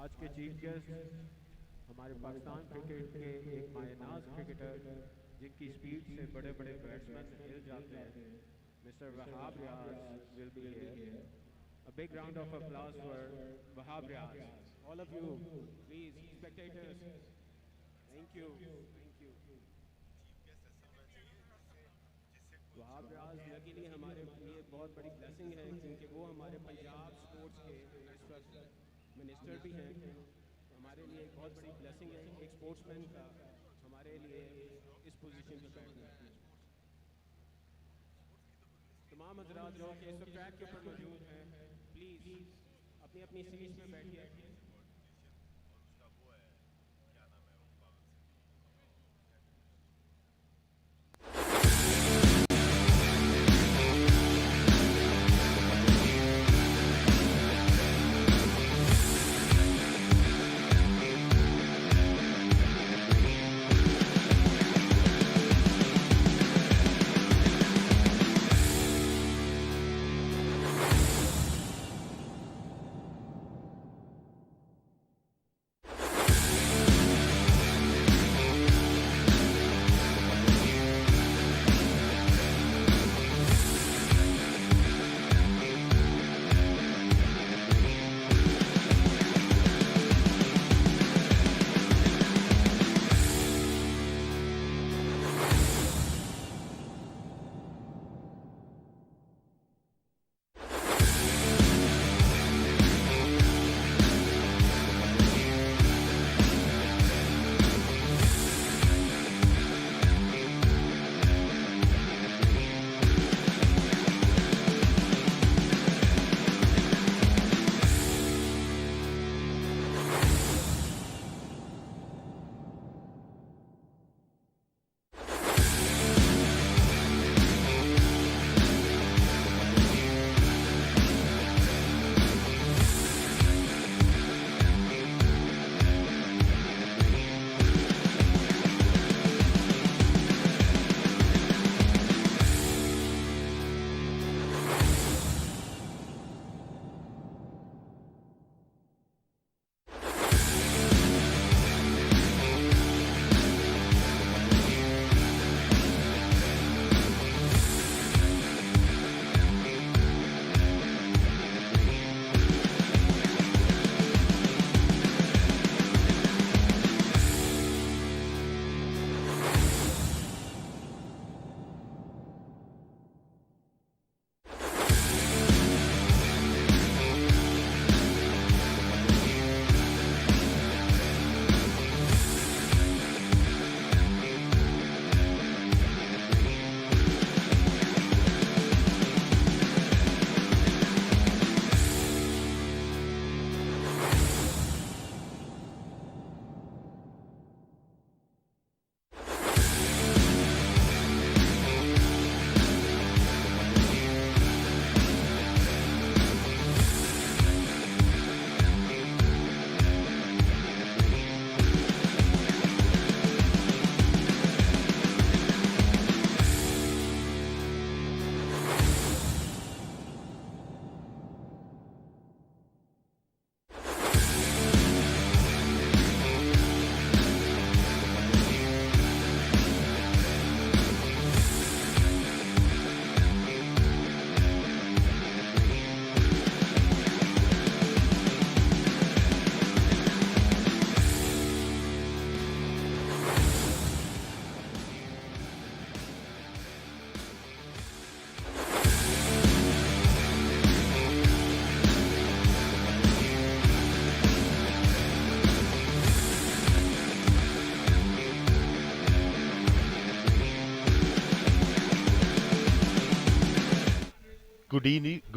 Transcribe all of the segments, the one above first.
आज के chief guest हमारे पाकिस्तान क्रिकेट के एक मायनाज क्रिकेटर जिनकी स्पीड से बड़े बड़े बैट्समैन हिल जाते हैं, mister Wahab Riaz will be here. A big round of applause for Wahab Riaz. All of you, please, spectators. Thank you. Thank you. Wahab Riaz luckily हमारे लिए बहुत बड़ी ब्लेसिंग है क्योंकि वो हमारे पंजाब स्पोर्ट्स के इस वक्त मिनिस्टर भी हैं. हमारे लिए एक बहुत बड़ी ब्लेसिंग है एक स्पोर्ट्समैन का हमारे लिए इस पोजीशन पे बैठना. तमाम हजरात जो कि इस वक्त ट्रैक के ऊपर मौजूद हैं, प्लीज़ अपनी अपनी सीट्स में बैठिए.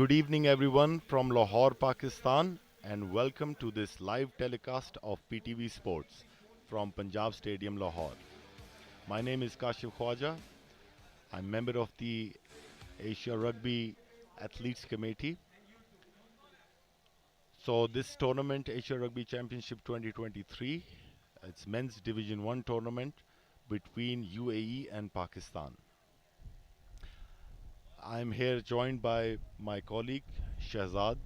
Good evening, everyone from Lahore, Pakistan, and welcome to this live telecast of PTV Sports from Punjab Stadium, Lahore. My name is Kashif Khwaja. I'm member of the Asia Rugby Athletes Committee. So this tournament, Asia Rugby Championship 2023, it's men's Division 1 tournament between UAE and Pakistan. I'm here joined by my colleague Shahzad,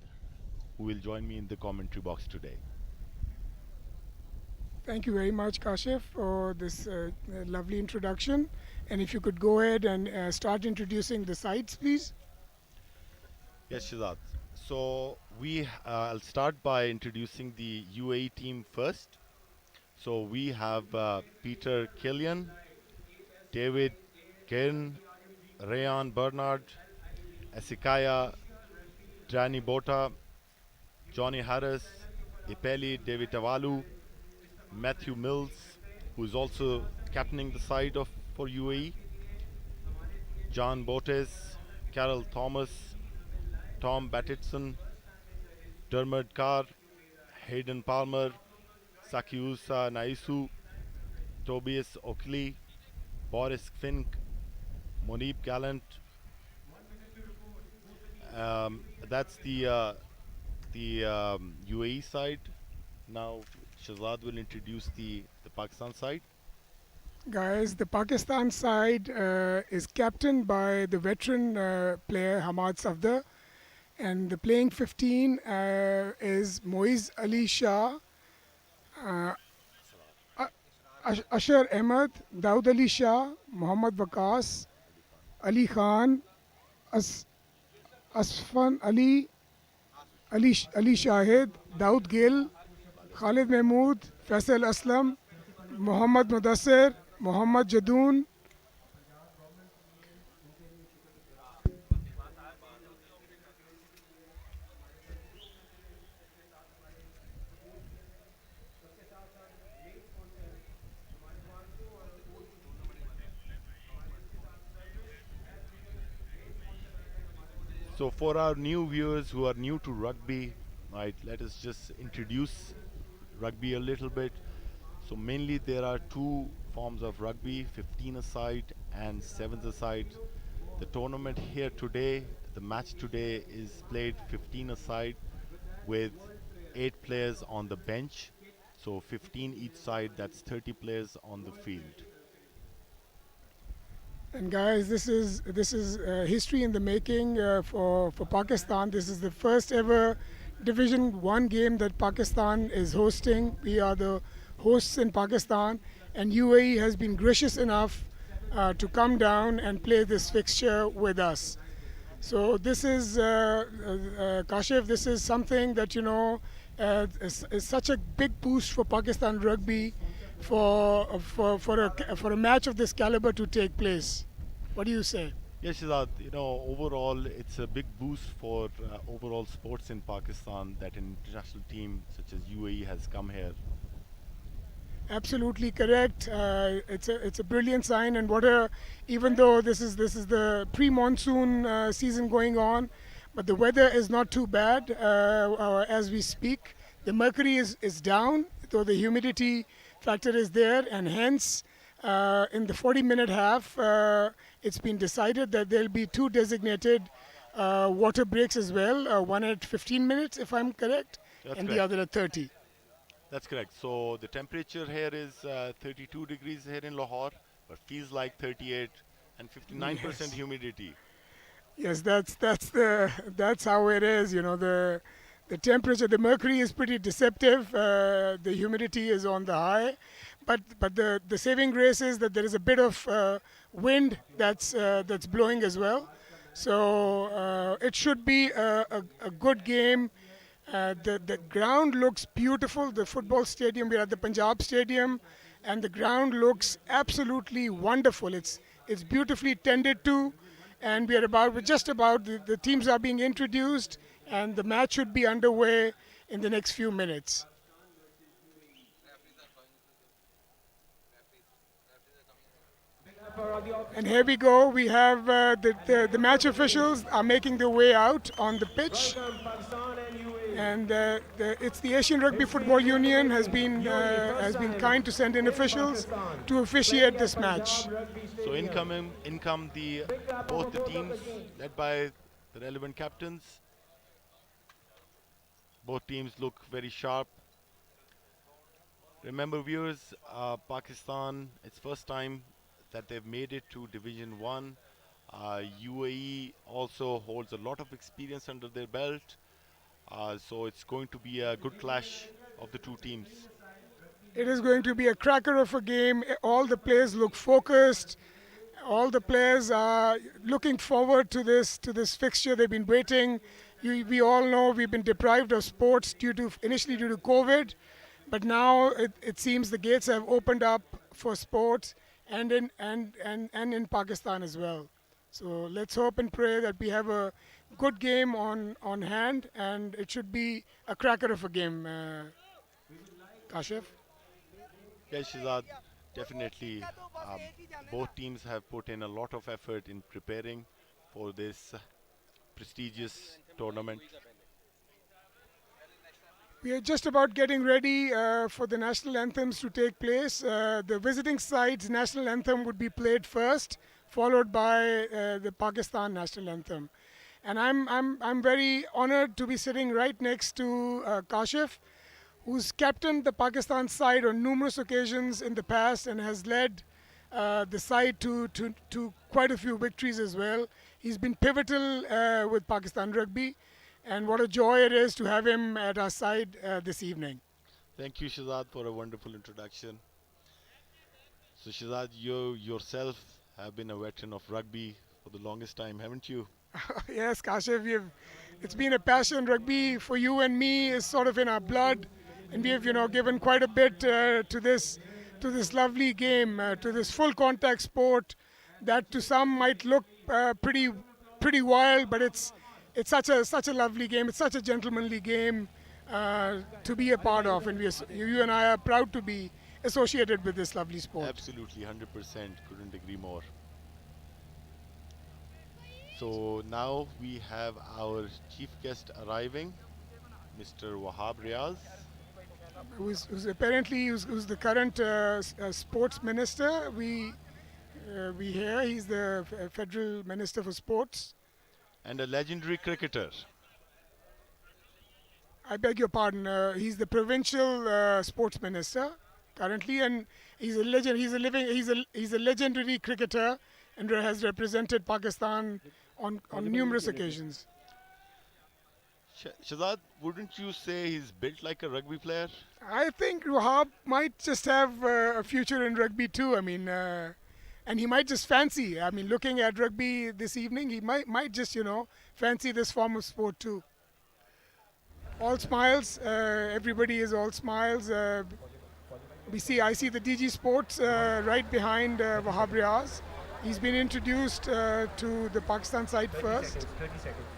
who will join me in the commentary box today. Thank you very much, Kashif, for this lovely introduction. And if you could go ahead and start introducing the sites, please. Yes, Shazad. So I'll start by introducing the UAE team first. So we have Peter Killian, David Cairn, Rayan Bernard, Esikaya, Danny Bota, Johnny Harris, Ipeli David Tavalu, Matthew Mills, who is also captaining the side of for UAE, John Botes, Carol Thomas, Tom Battitson, Dermot Carr, Hayden Palmer, Sakiusa Naisu, Tobias Oakley, Boris Fink, Monib Gallant. That's the UAE side. Now Shazad will introduce the Pakistan side. Guys, the Pakistan side is captained by the veteran player Hamad Safdar, and the playing 15 is Moiz Ali Shah, uh, Ashar Ahmed, Daud Ali Shah, Muhammad Waqas, Ali Khan, As- Asfan Ali, Ali Shahid, Daud Gill, Khalid Mahmood, Faisal Aslam, Muhammad Mudassir, Muhammad Jadoon. So for our new viewers who are new to rugby, right, let us just introduce rugby a little bit. So mainly there are two forms of rugby, 15 a side and 7 a side. The tournament here today, the match today is played 15 a side with 8 players on the bench. So 15 each side, that's 30 players on the field. And guys, this is history in the making for Pakistan. This is the first ever Division One game that Pakistan is hosting. We are the hosts in Pakistan, and UAE has been gracious enough to come down and play this fixture with us. So this is Kashif. This is something that is such a big boost for Pakistan rugby for a match of this caliber to take place. What do you say? Yes, Shazad, overall it's a big boost for overall sports in Pakistan that an international team such as UAE has come here. Absolutely correct. It's a brilliant sign, and what a even though this is the pre-monsoon season going on, but the weather is not too bad as we speak. The mercury is down, though the humidity factor is there, and hence in the 40-minute half, it's been decided that there'll be two designated water breaks as well, one at 15 minutes, if I'm correct, That's and the correct. other at 30. That's correct. So the temperature here is 32 degrees here in Lahore, but feels like 38 and 59% Yes. humidity. Yes, that's how it is. The temperature, the mercury is pretty deceptive. The humidity is on the high, but the saving grace is that there is a bit of wind that's blowing as well. So it should be a good game. The ground looks beautiful. The football stadium, we're at the Punjab Stadium, and the ground looks absolutely wonderful. It's beautifully tended to, and we're just about the teams are being introduced, and the match should be underway in the next few minutes. And here we go. We have the match officials are making their way out on the pitch. And it's the Asian Rugby Football Union has been kind to send in officials to officiate this match. So income the both the teams led by the relevant captains. Both teams look very sharp. Remember, viewers, Pakistan, it's first time that they've made it to Division One. UAE also holds a lot of experience under their belt, so it's going to be a good clash of the two teams. It is going to be a cracker of a game. All the players look focused. All the players are looking forward to this fixture. They've been waiting. We all know we've been deprived of sports initially due to COVID, but now it seems the gates have opened up for sports and in Pakistan as well. So let's hope and pray that we have a good game on hand, and it should be a cracker of a game. Kashif? Yes, Shazad, definitely. Both teams have put in a lot of effort in preparing for this prestigious tournament. We are just about getting ready for the national anthems to take place. The visiting side's national anthem would be played first, followed by the Pakistan national anthem. And I'm very honored to be sitting right next to Kashif, who's captained the Pakistan side on numerous occasions in the past and has led the side to quite a few victories as well. He's been pivotal with Pakistan Rugby, and what a joy it is to have him at our side this evening. Thank you, Shazad, for a wonderful introduction. So, Shazad, you yourself have been a veteran of rugby for the longest time, haven't you? Yes, Kashif, it's been a passion. Rugby for you and me is sort of in our blood, and we have given quite a bit to this lovely game, to this full contact sport that to some might look pretty wild, but it's such a lovely game. It's such a gentlemanly game to be a part of, and you and I are proud to be associated with this lovely sport. Absolutely, 100%. Couldn't agree more. So now we have our chief guest arriving, Mr. Wahab Riaz. Who's the current sports minister. We hear he's the federal minister for sports. And a legendary cricketer. I beg your pardon. He's the provincial sports minister currently, and he's a legend. He's a legendary cricketer, and has represented Pakistan on numerous occasions. Shazad, wouldn't you say he's built like a rugby player? I think Wahab might just have a future in rugby too. I mean, and he might just fancy. I mean, looking at rugby this evening, he might just fancy this form of sport too. All smiles. Everybody is all smiles. I see the DG Sports right behind Wahab Riaz. He's been introduced to the Pakistan side first. 30 seconds.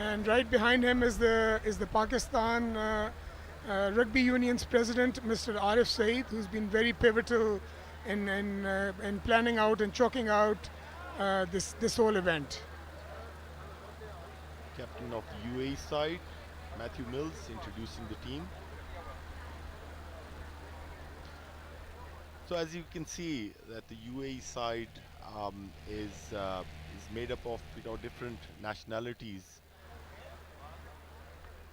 And right behind him is the Pakistan Rugby Union's president, Mr. Arif Saeed, who's been very pivotal in planning out and chalking out this whole event. Captain of the UAE side, Matthew Mills, introducing the team. So as you can see, that the UAE side is made up of different nationalities.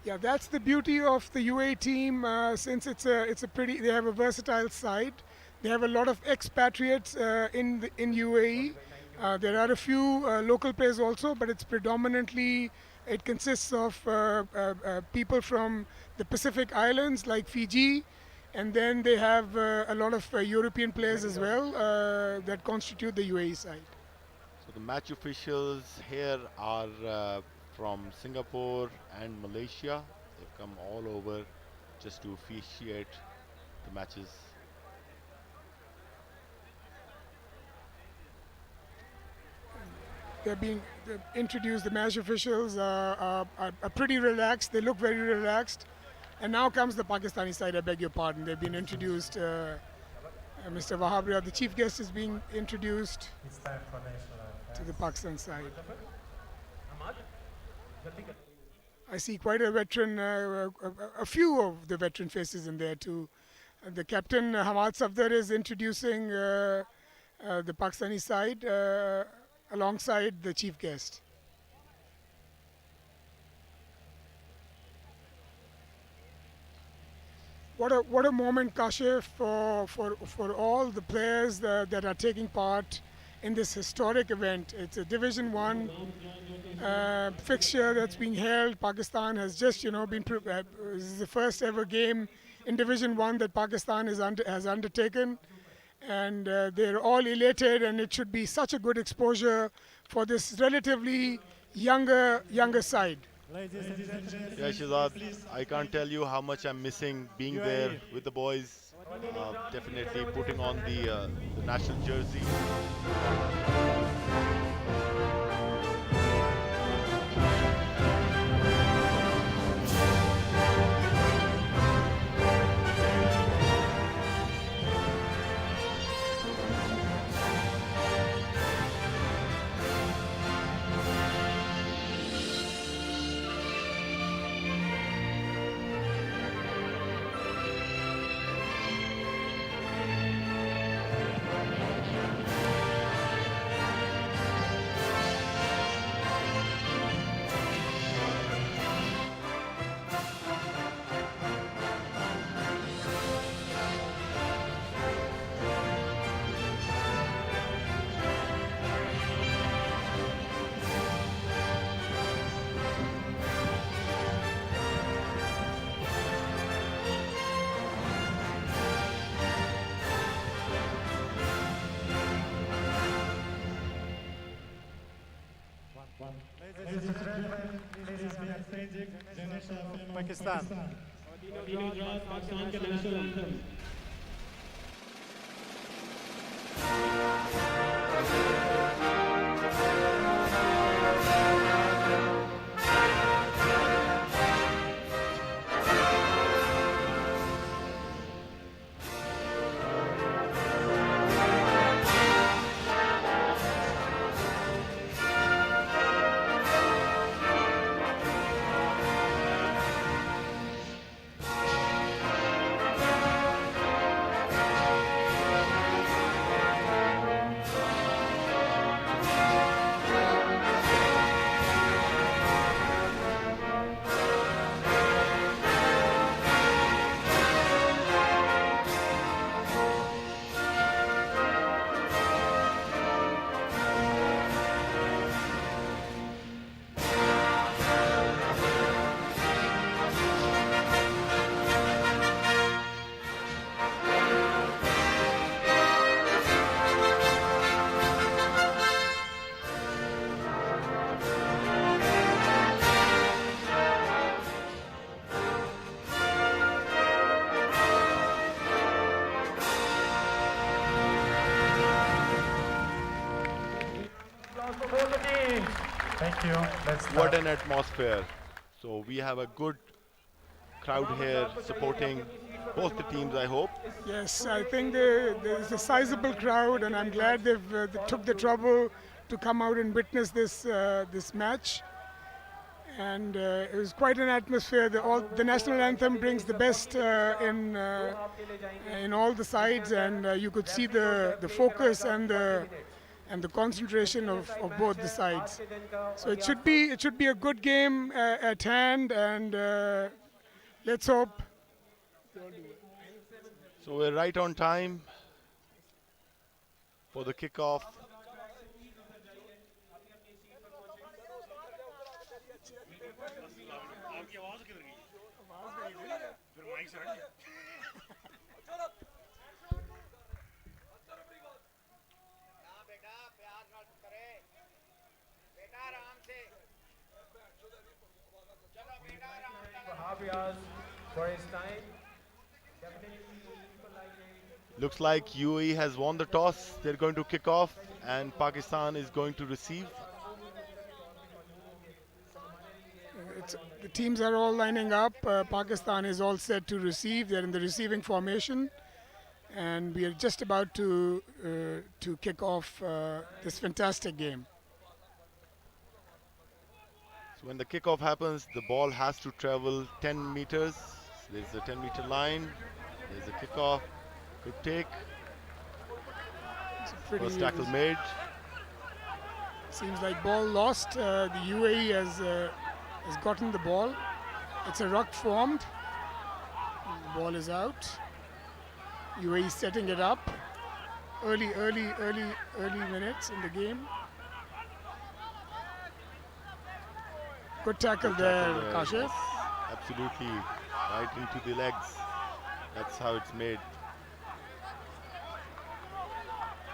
Yeah, that's the beauty of the UAE team. Since they have a versatile side. They have a lot of expatriates in UAE. There are a few local players also, but it's predominantly it consists of people from the Pacific Islands like Fiji, and then they have a lot of European players as well that constitute the UAE side. So the match officials here are from Singapore and Malaysia. They've come all over just to officiate the matches. They're introduced. The match officials are pretty relaxed. They look very relaxed. And now comes the Pakistani side. I beg your pardon. They've been introduced. Mr. Wahab Riaz, the chief guest, is being introduced to the Pakistan side. I see quite a veteran, a few of the veteran faces in there too. The captain, Hamzah, is introducing the Pakistani side alongside the chief guest. What a moment, Kashif, for all the players that are taking part in this historic event. It's a Division 1 fixture that's being held. Pakistan has just, been this is the first ever game in Division 1 that Pakistan has undertaken. And they're all elated, and it should be such a good exposure for this relatively younger side. Yeah, Shazad, I can't tell you how much I'm missing being there with the boys. Definitely putting on the national jersey. Pakistan. Pakistan के national anthem Thank you. Let's What start. an atmosphere. So we have a good crowd here supporting both the teams, I hope. Yes, I think there's a sizable crowd, and I'm glad they took the trouble to come out and witness this match. And it was quite an atmosphere. The national anthem brings the best in all the sides, and you could see the focus and the concentration of both the sides. So it should be a good game at hand, and let's hope. So we're right on time for the kickoff. for his time. Looks like UAE has won the toss. They're going to kick off, and Pakistan is going to receive. The teams are all lining up. Pakistan is all set to receive. They're in the receiving formation, and we are just about to kick off this fantastic game. So when the kickoff happens, the ball has to travel 10 meters. There's a 10-meter line. There's a kickoff. Good take. First tackle made. Seems like ball lost. The UAE has gotten the ball. It's a ruck formed. The ball is out. UAE setting it up. Early minutes in the game. Good tackle there, Kashif. Absolutely. Right into the legs. That's how it's made.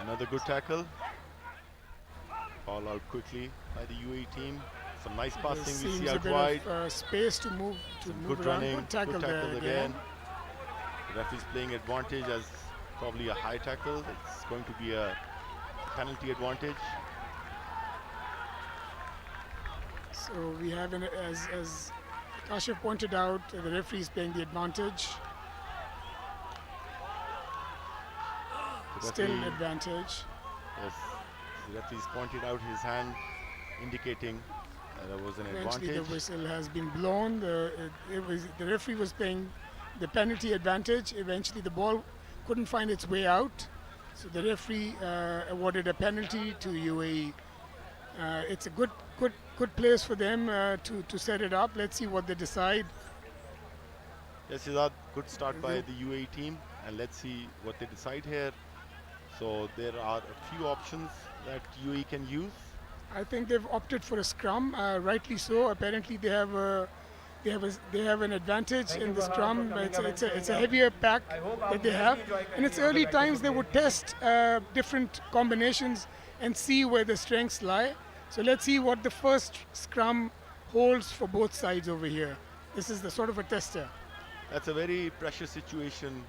Another good tackle. Ball out quickly by the UAE team. Some nice There passing we seems see a out bit wide. of space to move Good around. running, Good tackle, good tackle there again. The referee's playing advantage as probably a high tackle. It's going to be a penalty advantage. So we have, as Kashif pointed out, the referee is playing the advantage. The Still an referee- advantage. Yes, the referee's pointed out his hand, indicating there was an Eventually the advantage. whistle has been blown. The referee was playing the penalty advantage. Eventually the ball couldn't find its way out. So the referee awarded a penalty to UAE. It's a good place for them to set it up. Let's see what they decide. Yes, Siddharth, good start by the UAE team, and let's see what they decide here. So there are a few options that UAE can use. I think they've opted for a scrum, rightly so. Apparently they have an advantage in the scrum. It's a heavier pack that they have. In its early times, they would test different combinations and see where the strengths lie. So let's see what the first scrum holds for both sides over here. This is the sort of a tester. That's a very precious situation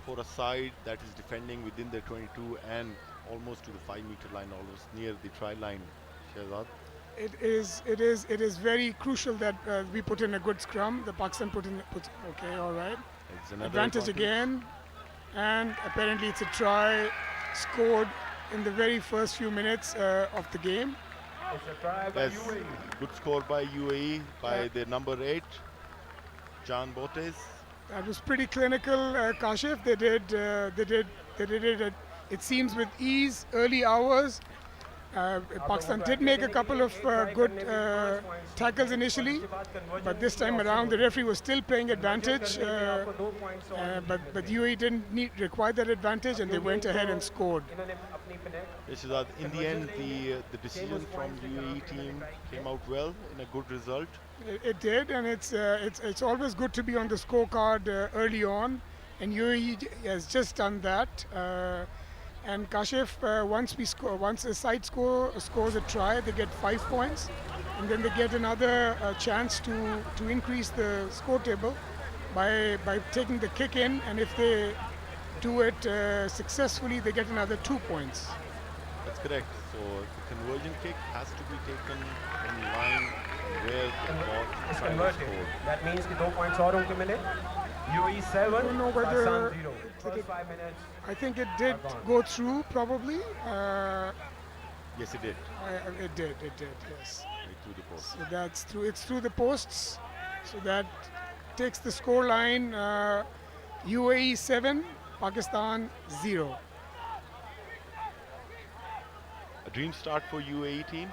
for a side that is defending within their 22 and almost to the 5-meter line, almost near the try line. Shehzad. It is very crucial that we put in a good scrum. The Pakistan okay, all right. It's another Advantage again, and apparently it's a try scored in the very first few minutes of the game. It's a try by Yes, UAE. good score by UAE by their number 8, Jan Botes. That was pretty clinical, Kashif. They did it. It seems with ease, early hours. Pakistan did make a couple of good tackles initially, but this time around the referee was still playing advantage. But UAE didn't require that advantage, and they went ahead and scored. Yes, Shehzad, in the end, the decision from UAE team came out well in a good result. It did, and it's always good to be on the scorecard early on, and UAE has just done that. And Kashif, once a side scores a try, they get 5 points, and then they get another chance to increase the score table by taking the kick in, and if they do it successfully, they get another 2 points. That's correct. So the conversion kick has to be taken in line where the ball It's is converted. scored. That means कि 2 points और उनको मिले. UAE 7, I don't know whether Pakistan 0. First 5 minutes. I think it did go through, probably. Yes, it did. It did, yes. Right through the post. So that's through. It's through the posts. So that takes the score line. UAE 7, Pakistan 0. A dream start for UAE team.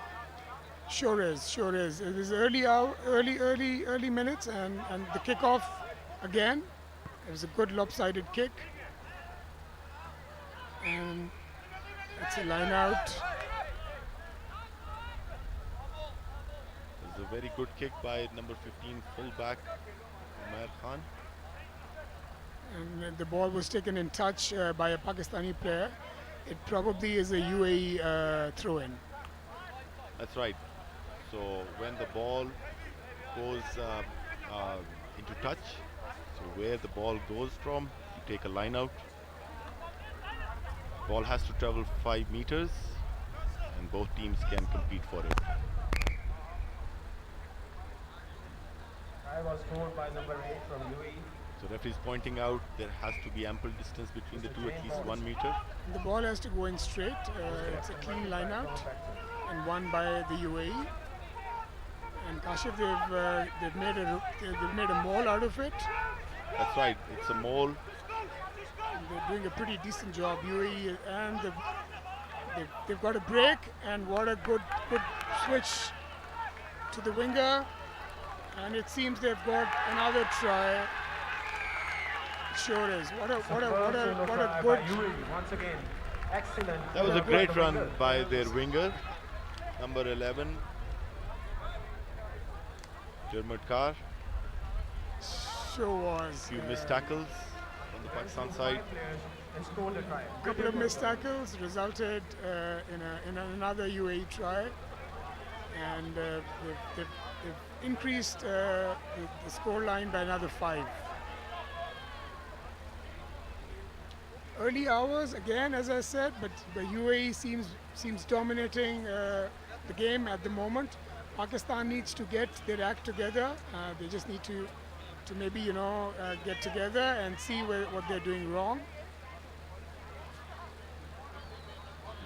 Sure is. It was early minutes, and the kickoff again. It was a good lopsided kick, and it's a line out. It was a very good kick by number 15 fullback Umar Khan. And the ball was taken in touch by a Pakistani player. It probably is a UAE throw-in. That's right. So when the ball goes into touch, so where the ball goes from, you take a line out. Ball has to travel 5 meters, and both teams can compete for it. I was scored by number 8 from UAE. So referee is pointing out there has to be ample distance between the two, at least 1 meter. The ball has to go in straight. It's a clean line out, and won by the UAE. And Kashif, they've made a maul out of it. That's right, it's a mole. And they're doing a pretty decent job, UAE, and they've got a break, and what a good switch to the winger. And it seems they've got another try. Sure is. What a good. UAE once again. Excellent. That was a great run by their winger, number 11, Jermut Carr. Sure was. Few missed tackles on the Pakistan side. And scored a try. A couple of missed tackles resulted in another UAE try, and they've increased the score line by another 5. Early hours again, as I said, but the UAE seems dominating the game at the moment. Pakistan needs to get their act together. They just need to maybe get together and see what they're doing wrong.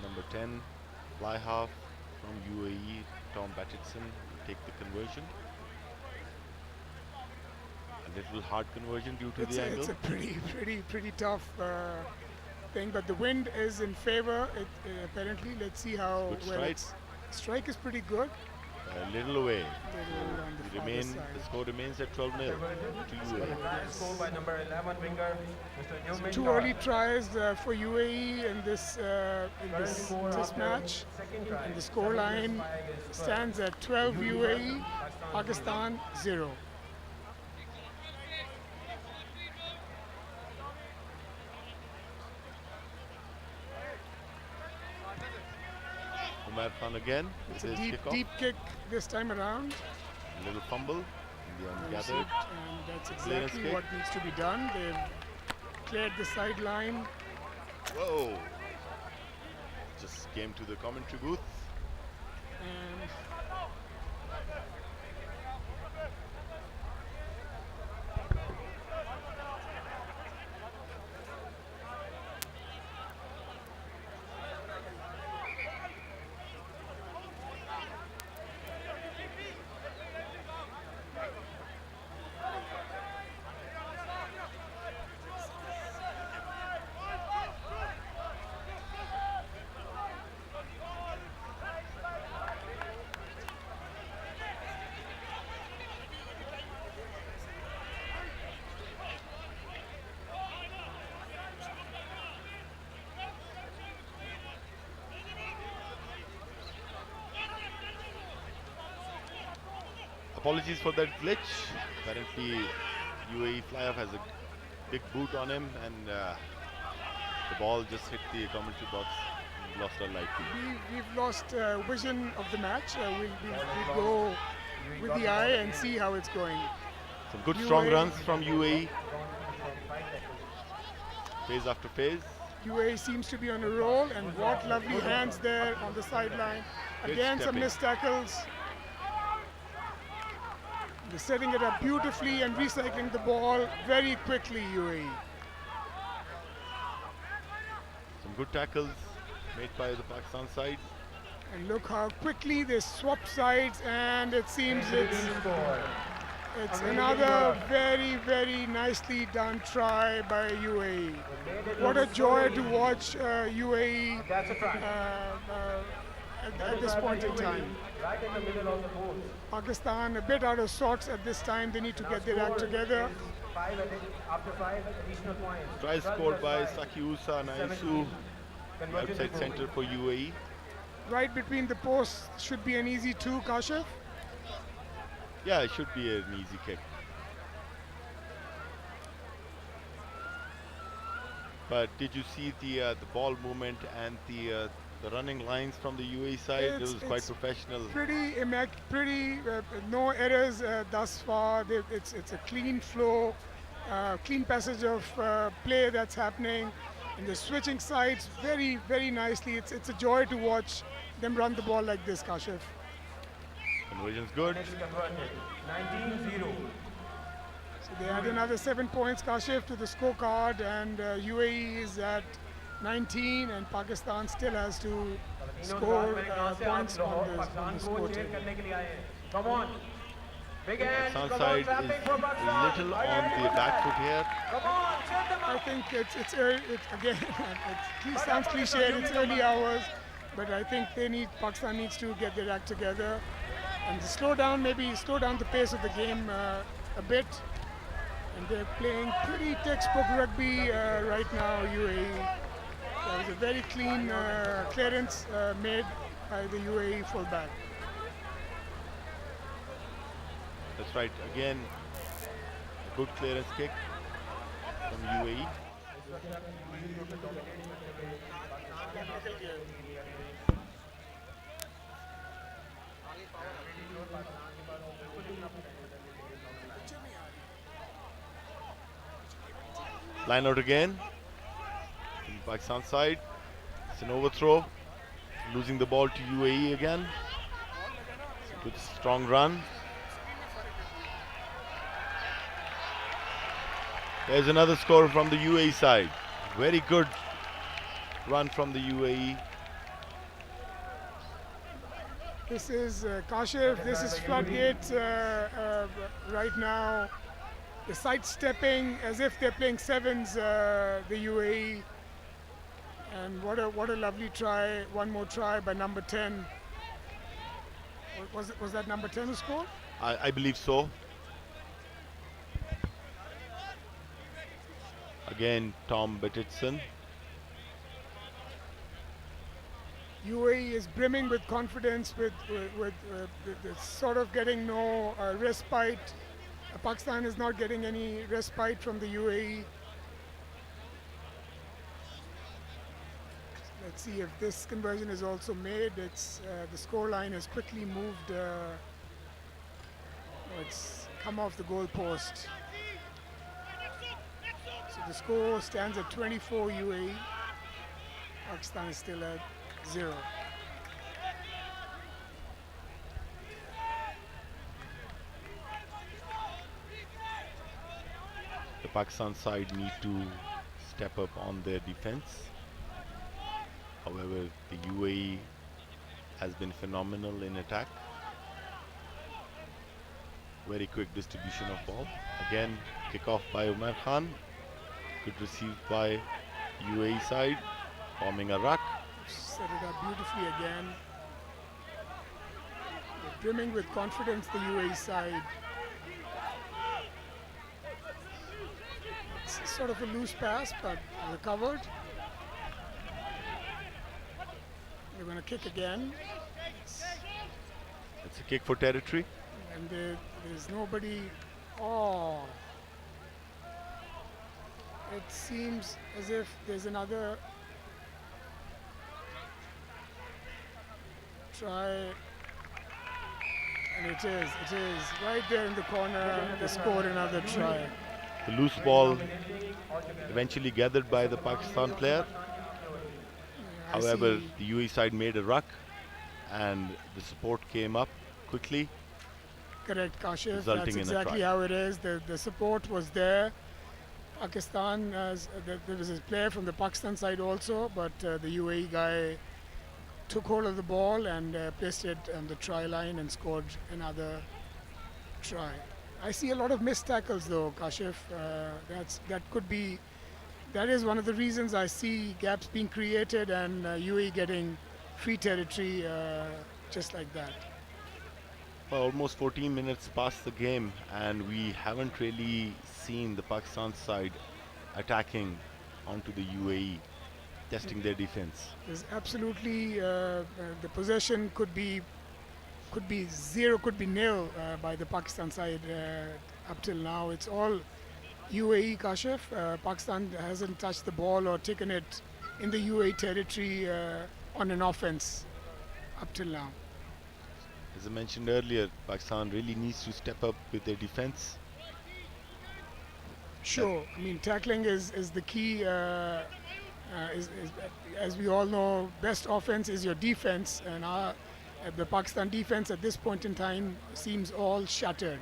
Number 10, fly half from UAE, Tom Battinson will take the conversion. A little hard conversion due to the angle. It's a pretty tough thing, but the wind is in favor. Apparently, let's see how Good well strike. it's. Strike is pretty good. A little away. Little on the farther side. The score remains at 12-0 to UAE. Try scored by number 11 winger, Mr. Newman. 2 early tries for UAE in this test match, and the score line stands at 12 UAE, Pakistan 0. Umar Khan again with It's a his kickoff. deep kick this time around. A little fumble in the ungathered. And that's Clearance exactly kick. what needs to be done. They've cleared the sideline. Whoa! Just came to the commentary booth. And Apologies for that glitch. Apparently, UAE fly-off has a big boot on him, and the ball just hit the commentary box and lost our light feed. we've lost vision of the match. We'll go with the eye and see how it's going. Some good strong runs from UAE. Phase after phase. UAE seems to be on a roll, and what lovely hands there on the sideline. Great Again, some stepping. missed tackles. They're setting it up beautifully and recycling the ball very quickly, UAE. Some good tackles made by the Pakistan side. And look how quickly they swap sides, and it seems it's another very, very nicely done try by UAE. What a joy to watch UAE That's a try. at this point in time. Right in the middle of the post. Pakistan a bit out of sorts at this time. They need to get their act together. After 5 additional points. Try scored by Sakiusa Naisu, outside center for UAE. Right between the posts should be an easy 2, Kashif. Yeah, it should be an easy kick. But did you see the ball movement and the running lines from the UAE side? It was quite professional. Pretty no errors thus far. It's a clean flow, clean passage of play that's happening. And they're switching sides very, very nicely. It's a joy to watch them run the ball like this, Kashif. Conversion's good. Next converted. 19-0. So they add another 7 points, Kashif, to the scorecard, and UAE is at 19, and Pakistan still has to score points on the score table. Come on. Big hand. Pakistan Come on, side is trapping for a Pakistan. little on the back foot here. Come on, set them I up. think it's early, again, it sounds cliche, it's early hours, but I think Pakistan needs to get their act together and slow down the pace of the game a bit. And they're playing pretty textbook rugby right now, UAE. There was a very clean clearance made by the UAE fullback. That's right. Again, a good clearance kick from UAE. Line out again. From Pakistan side. It's an overthrow. Losing the ball to UAE again. It's a good strong run. There's another score from the UAE side. Very good run from the UAE. This is Kashif, this is floodgate right now. The sidestepping as if they're playing sevens, the UAE. And what a lovely try, one more try by number 10. Was that number 10 who scored? I believe so. Again, Tom Bettitson. UAE is brimming with confidence, with sort of getting no respite. Pakistan is not getting any respite from the UAE. Let's see if this conversion is also made. It's the score line has quickly moved. It's come off the goal post. So the score stands at 24 UAE. Pakistan is still at 0. The Pakistan side need to step up on their defense. However, the UAE has been phenomenal in attack. Very quick distribution of ball. Again, kick off by Umar Khan. Good received by UAE side, forming a ruck. Set it up beautifully again. They're brimming with confidence, the UAE side. It's sort of a loose pass, but recovered. They're going to kick again. It's a kick for territory. And there's nobody. Oh. It seems as if there's another try. And it is right there in the corner. They scored another try. The loose ball eventually gathered by the Pakistan player. However, the UAE side made a ruck and the support came up quickly. Correct, Kashif. Resulting That's in a exactly try. how it is. The support was there. Pakistan, there was a player from the Pakistan side also, but the UAE guy took hold of the ball and placed it on the try line and scored another try. I see a lot of missed tackles though, Kashif. That is one of the reasons I see gaps being created and UAE getting free territory just like that. Well, almost 14 minutes past the game and we haven't really seen the Pakistan side attacking onto the UAE, testing their defense. There's absolutely the possession could be zero, could be nil by the Pakistan side up till now. It's all UAE, Kashif. Pakistan hasn't touched the ball or taken it in the UAE territory on an offense up till now. As I mentioned earlier, Pakistan really needs to step up with their defense. Sure, I mean tackling is the key. As we all know, best offense is your defense, and the Pakistan defense at this point in time seems all shattered.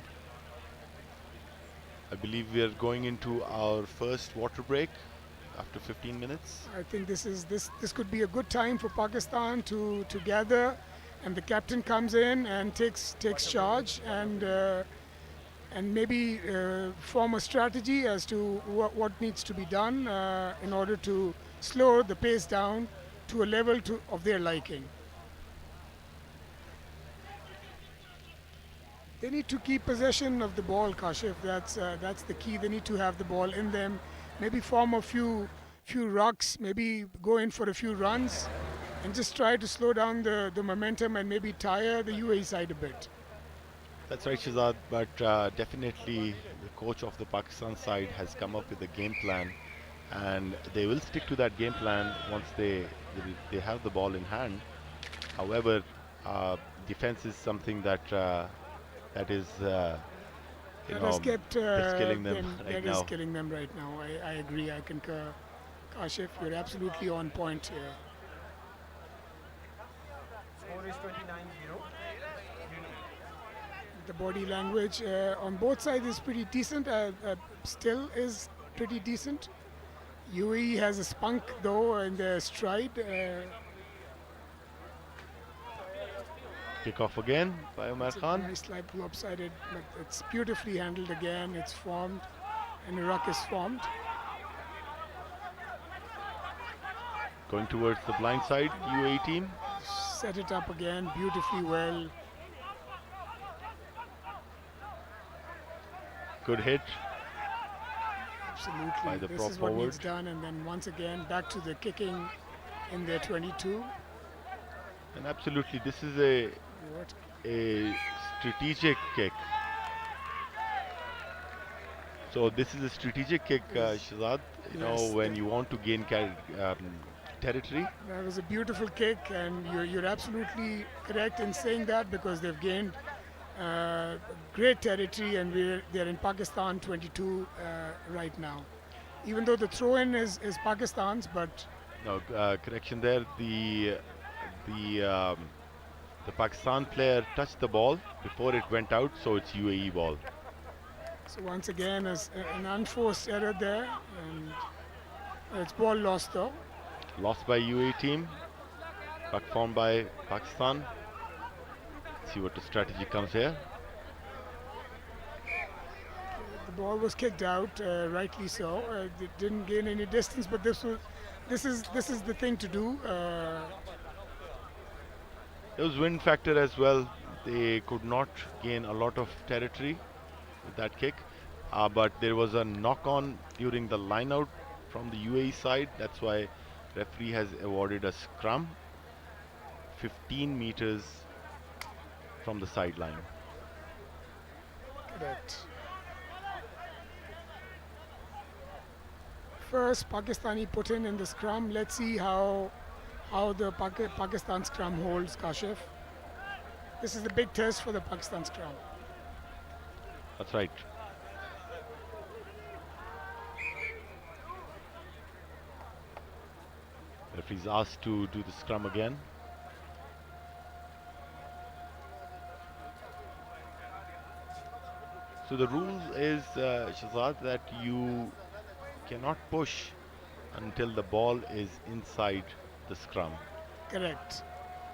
I believe we are going into our first water break after 15 minutes. I think this could be a good time for Pakistan to gather, and the captain comes in and takes charge and maybe form a strategy as to what needs to be done in order to slow the pace down to a level of their liking. They need to keep possession of the ball, Kashif. That's the key. They need to have the ball in them. Maybe form a few rucks. Maybe go in for a few runs, and just try to slow down the momentum and maybe tire the UAE side a bit. That's right, Shahzad, but definitely the coach of the Pakistan side has come up with a game plan, and they will stick to that game plan once they have the ball in hand. However, defense is something that is That has kept that's killing them them. right That is now. killing them right now. I agree. I concur. Kashif, you're absolutely on point here. Score is 29-0. The body language on both sides is pretty decent. Still is pretty decent. UAE has a spunk though in their stride. Kick off again by Umar It's a Khan. nice like lopsided, but it's beautifully handled again. It's formed, and a ruck is formed. Going towards the blind side, UAE team. Set it up again beautifully well. Good hit. Absolutely. By the This prop is what needs forward. done, and then once again back to the kicking in their 22. And absolutely, this is What? a strategic kick. So this is a strategic kick, Yes. Shahzad. You know, Yes, when the- you want to gain territory. That was a beautiful kick, and you're absolutely correct in saying that because they've gained great territory, and they're in Pakistan 22 right now. Even though the throw-in is Pakistan's, but No, correction there. The Pakistan player touched the ball before it went out, so it's UAE ball. so once again as an unforced error there, and it's ball lost though. Lost by UAE team. Back formed by Pakistan. See what the strategy comes here. The ball was kicked out, rightly so. It didn't gain any distance, but this is the thing to do. There was wind factor as well. They could not gain a lot of territory with that kick. But there was a knock-on during the line-out from the UAE side. That's why referee has awarded a scrum 15 meters from the sideline. Correct. First Pakistani put in the scrum. Let's see how the Pakistan scrum holds, Kashif. This is the big test for the Pakistan scrum. That's right. Referee's asked to do the scrum again. So the rule is, Shahzad, that you cannot push until the ball is inside the scrum. Correct.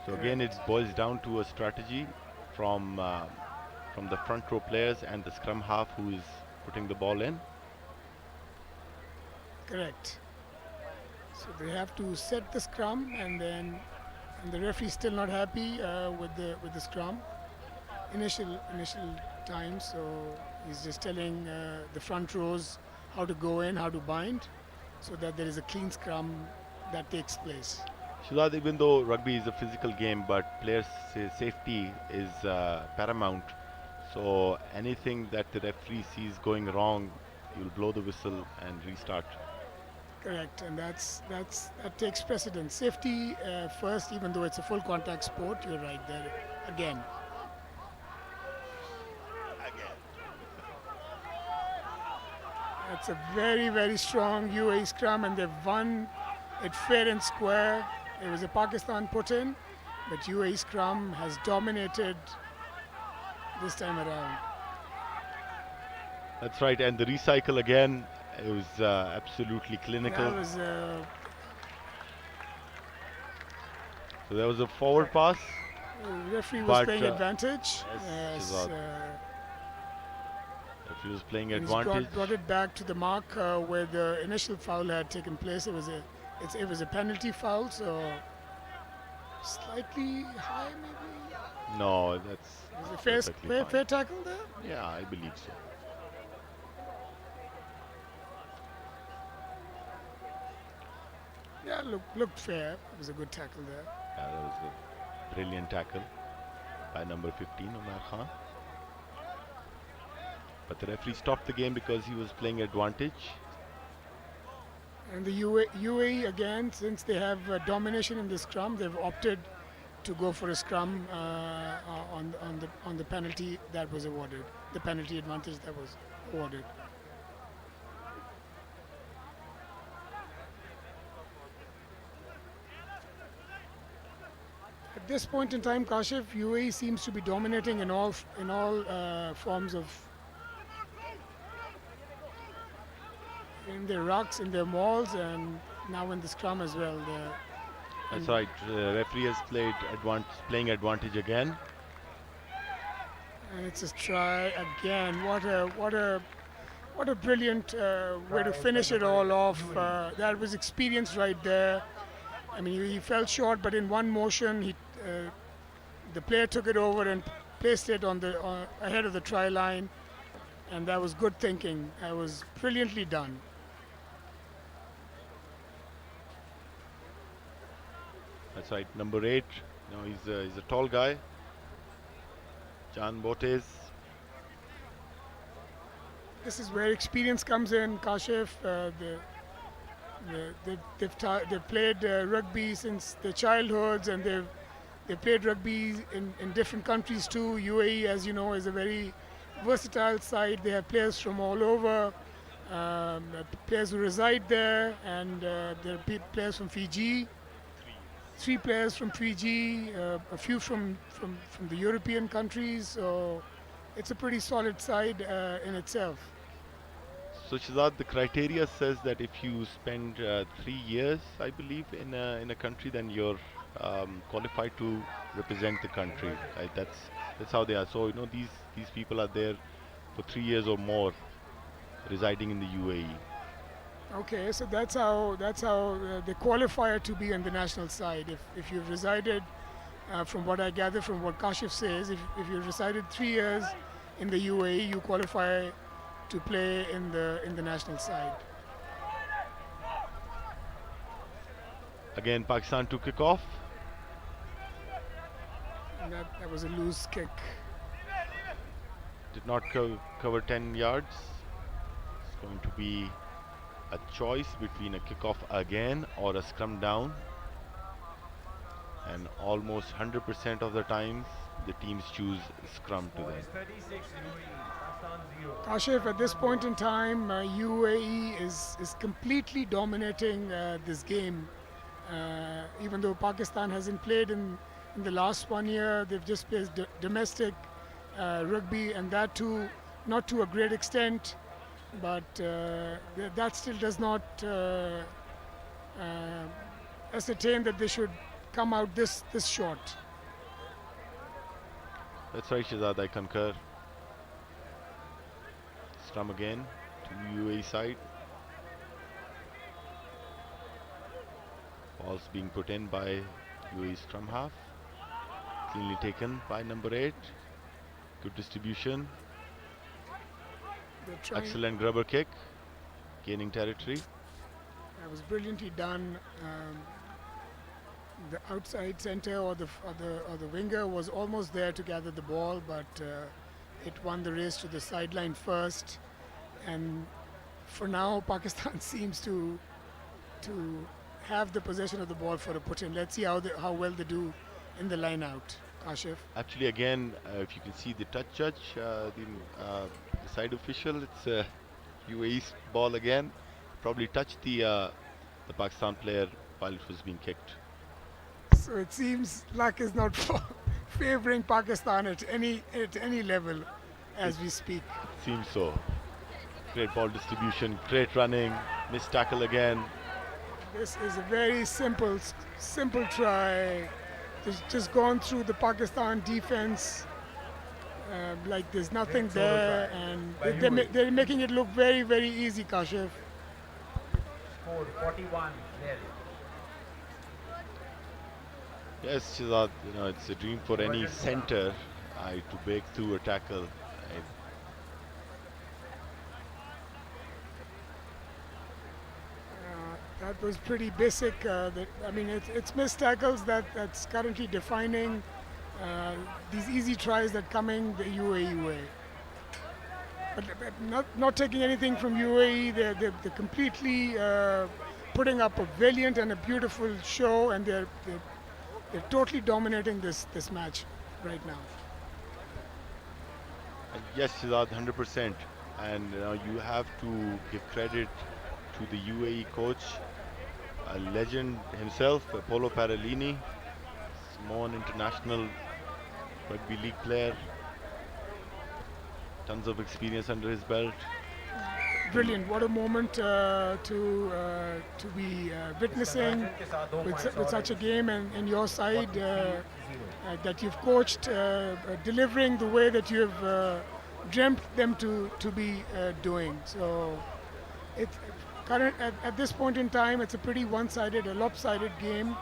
So again, it boils down to a strategy from the front row players and the scrum half who is putting the ball in. Correct. So they have to set the scrum, and the referee still not happy with the scrum. Initial time, so he's just telling the front rows how to go in, how to bind, so that there is a clean scrum that takes place. Shahzad, even though rugby is a physical game, but players' safety is paramount. So anything that the referee sees going wrong, you'll blow the whistle and restart. Correct, and that takes precedence. Safety first, even though it's a full contact sport. You're right there again. That's a very, very strong UAE scrum, and they've won it fair and square. It was a Pakistan put in, but UAE scrum has dominated this time around. That's right, and the recycle again, it was absolutely clinical. That was So there was a forward pass. the referee was But, playing advantage. yes, Shahzad. Referee was playing And he's advantage. brought it back to the mark where the initial foul had taken place. It was a penalty foul, so slightly high maybe. No, that's Was it perfectly fine. fair tackle there? Yeah, I believe so. Yeah, looked fair. It was a good tackle there. Yeah, that was a brilliant tackle by number 15, Umar Khan. But the referee stopped the game because he was playing advantage. And the UAE again, since they have domination in the scrum, they've opted to go for a scrum on the penalty that was awarded, the penalty advantage that was awarded. At this point in time, Kashif, UAE seems to be dominating in all forms of, in their rucks, in their mauls, and now in the scrum as well. That's right. Referee has playing advantage again. And it's a try again. What a brilliant way to finish it all off. That was experience right there. I mean, he fell short, but in one motion, the player took it over and placed it on ahead of the try line, and that was good thinking. That was brilliantly done. That's right. Number 8. No, he's a tall guy. Jan Botes. This is where experience comes in, Kashif. They've played rugby since their childhoods, and they've played rugby in different countries too. UAE, as you know, is a very versatile side. They have players from all over, players who reside there, and there are players from Fiji. 3 players from Fiji, a few from the European countries. So it's a pretty solid side in itself. So Shahzad, the criteria says that if you spend 3 years, I believe, in a country, then you're qualified to represent the country. Right? That's how they are. So these people are there for 3 years or more, residing in the UAE. Okay, so that's how they qualify to be on the national side. If you've resided, from what I gather from what Kashif says, if you've resided 3 years in the UAE, you qualify to play in the national side. Again, Pakistan to kick off. And that was a loose kick. Did not cover 10 yards. It's going to be a choice between a kickoff again or a scrum down, and almost 100% of the times the teams choose scrum to them. 36 UAE, Pakistan 0. Kashif, at this point in time, UAE is completely dominating this game. Even though Pakistan hasn't played in the last 1 year, they've just played domestic rugby, and that too not to a great extent. But that still does not ascertain that they should come out this short. That's right, Shahzad, I concur. Scrum again to UAE side. Balls being put in by UAE scrum half. Cleanly taken by number 8. Good distribution. Excellent grubber kick, gaining territory. That was brilliantly done. The outside center or the winger was almost there to gather the ball, but it won the race to the sideline first. And for now, Pakistan seems to have the possession of the ball for a put-in. Let's see how well they do in the line out. Kashif. Actually, again, if you can see the touch judge, the side official, it's UAE's ball again. Probably touched the Pakistan player while it was being kicked. So it seems luck is not favoring Pakistan at any level as we speak. Seems so. Great ball distribution, great running, missed tackle again. This is a very simple try. Just gone through the Pakistan defense like there's nothing there, and they're making it look very, very easy, Kashif. Scored 41 there. Yes, Shahzad, it's a dream for any centre to break through a tackle. That was pretty basic. It's missed tackles that's currently defining these easy tries that coming the UAE way. but not taking anything from UAE. They're completely putting up a valiant and a beautiful show, and they're totally dominating this match right now. Yes, Shazad, 100%. And you have to give credit to the UAE coach, a legend himself, Polo Paralini, Samoan international rugby league player, tons of experience under his belt. Brilliant! What a moment to be witnessing with such a game, and your side that you've coached, delivering the way that you have dreamt them to be doing. So, at this point in time, it's a pretty one-sided, a lopsided game.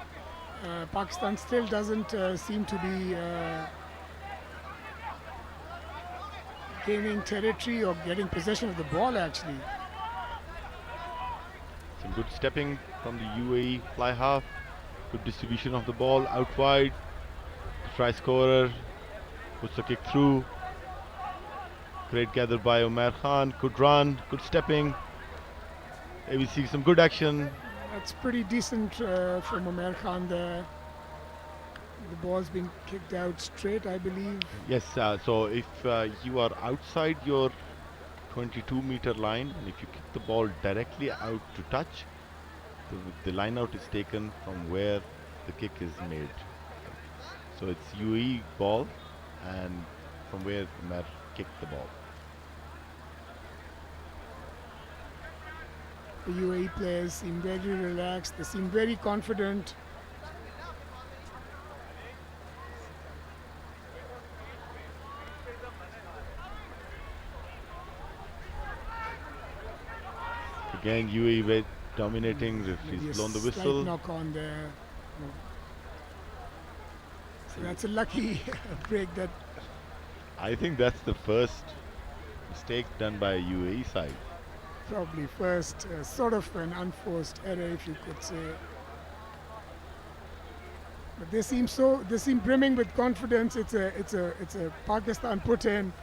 Pakistan still doesn't seem to be gaining territory or getting possession of the ball, actually. Some good stepping from the UAE fly half. Good distribution of the ball out wide. The try scorer puts the kick through. Great gather by Umair Khan. Good run, good stepping. Maybe see some good action. That's pretty decent from Umair Khan there. The ball's being kicked out straight, I believe. Yes, so if you are outside your 22-meter line, and if you kick the ball directly out to touch, the line out is taken from where the kick is made. So it's UAE ball, and from where Umair kicked the ball. The UAE players seem very relaxed. They seem very confident. Again, UAE dominating. Referee's blown the whistle. Slight knock on there. So that's a lucky break. That I think that's the first mistake done by UAE side. probably first, sort of an unforced error, if you could say. But they seem brimming with confidence. It's a Pakistan put in,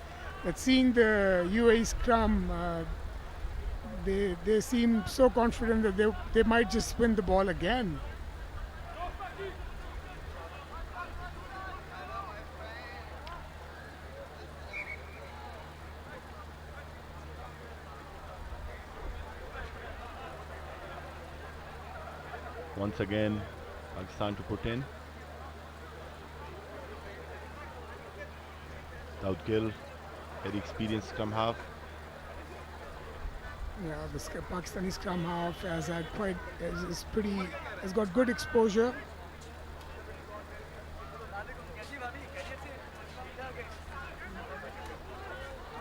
but seeing the UAE scrum, they seem so confident that they might just win the ball again. Once again, Pakistan to put in. Daud Gill, very experienced scrum half. Yeah, the Pakistani scrum half has got good exposure.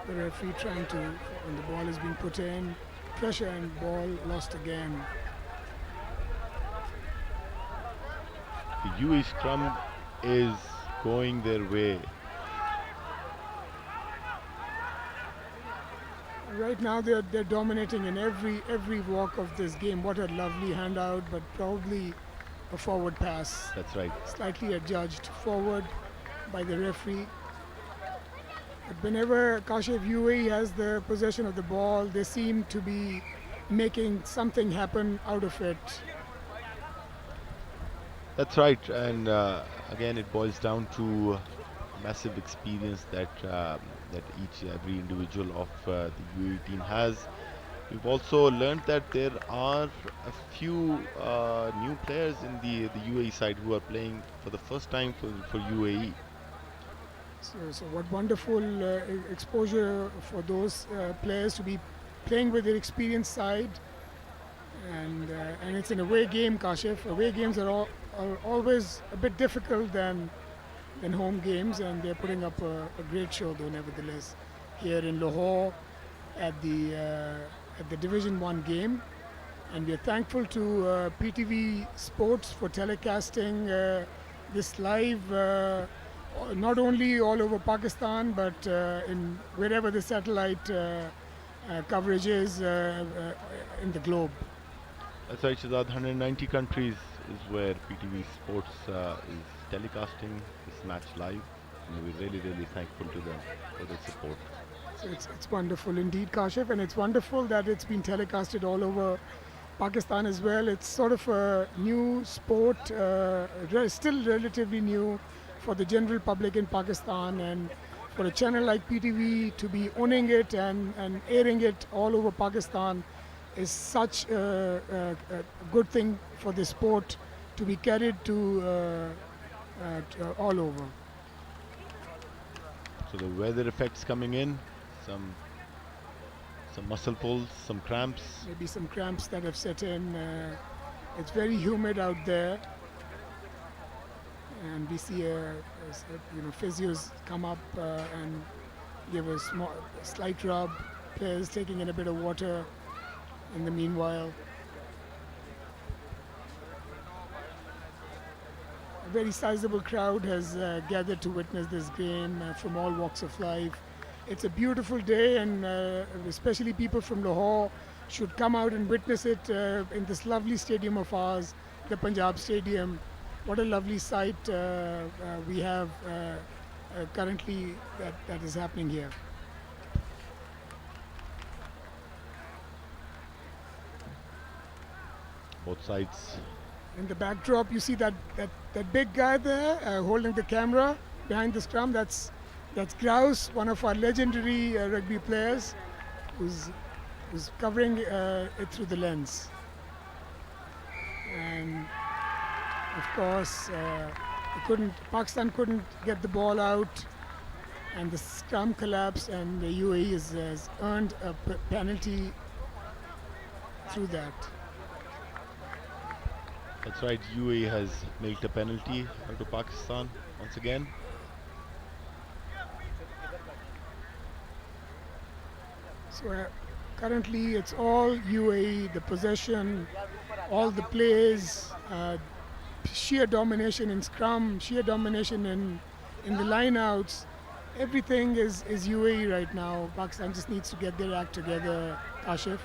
The referee trying to, when the ball is being put in, pressure and ball lost again. The UAE scrum is going their way. Right now they're dominating in every walk of this game. What a lovely handout, but probably a forward pass. That's right. Slightly adjudged forward by the referee. But whenever Kashif UAE has the possession of the ball, they seem to be making something happen out of it. That's right, and again it boils down to massive experience that every individual of the UAE team has. We've also learned that there are a few new players in the UAE side who are playing for the first time for UAE. So what wonderful exposure for those players to be playing with their experienced side, and it's an away game, Kashif. Away games are always a bit difficult than home games, and they're putting up a great show though, nevertheless, here in Lahore at the Division 1 game. And we're thankful to PTV Sports for telecasting this live, not only all over Pakistan, but in wherever the satellite coverage is in the globe. That's right, Shazad. 190 countries is where PTV Sports is telecasting this match live, and we're really thankful to them for their support. It's wonderful indeed, Kashif, and it's wonderful that it's been telecasted all over Pakistan as well. It's sort of a new sport, still relatively new for the general public in Pakistan, and for a channel like PTV to be owning it and airing it all over Pakistan is such a good thing for the sport to be carried to all over. So the weather effects coming in, some muscle pulls, some cramps. Maybe some cramps that have set in. It's very humid out there, and we see physios come up and give a slight rub. Players taking in a bit of water in the meanwhile. A very sizable crowd has gathered to witness this game from all walks of life. It's a beautiful day, and especially people from Lahore should come out and witness it in this lovely stadium of ours, the Punjab Stadium. What a lovely sight we have currently that is happening here. Both sides. In the backdrop, you see that big guy there holding the camera behind the scrum. That's Grouse, one of our legendary rugby players, who's covering it through the lens. And of course, Pakistan couldn't get the ball out, and the scrum collapsed, and the UAE has earned a penalty through that. That's right, UAE has milked a penalty out of Pakistan once again. So currently it's all UAE, the possession, all the plays, sheer domination in scrum, sheer domination in the lineouts. Everything is UAE right now. Pakistan just needs to get their act together, Kashif.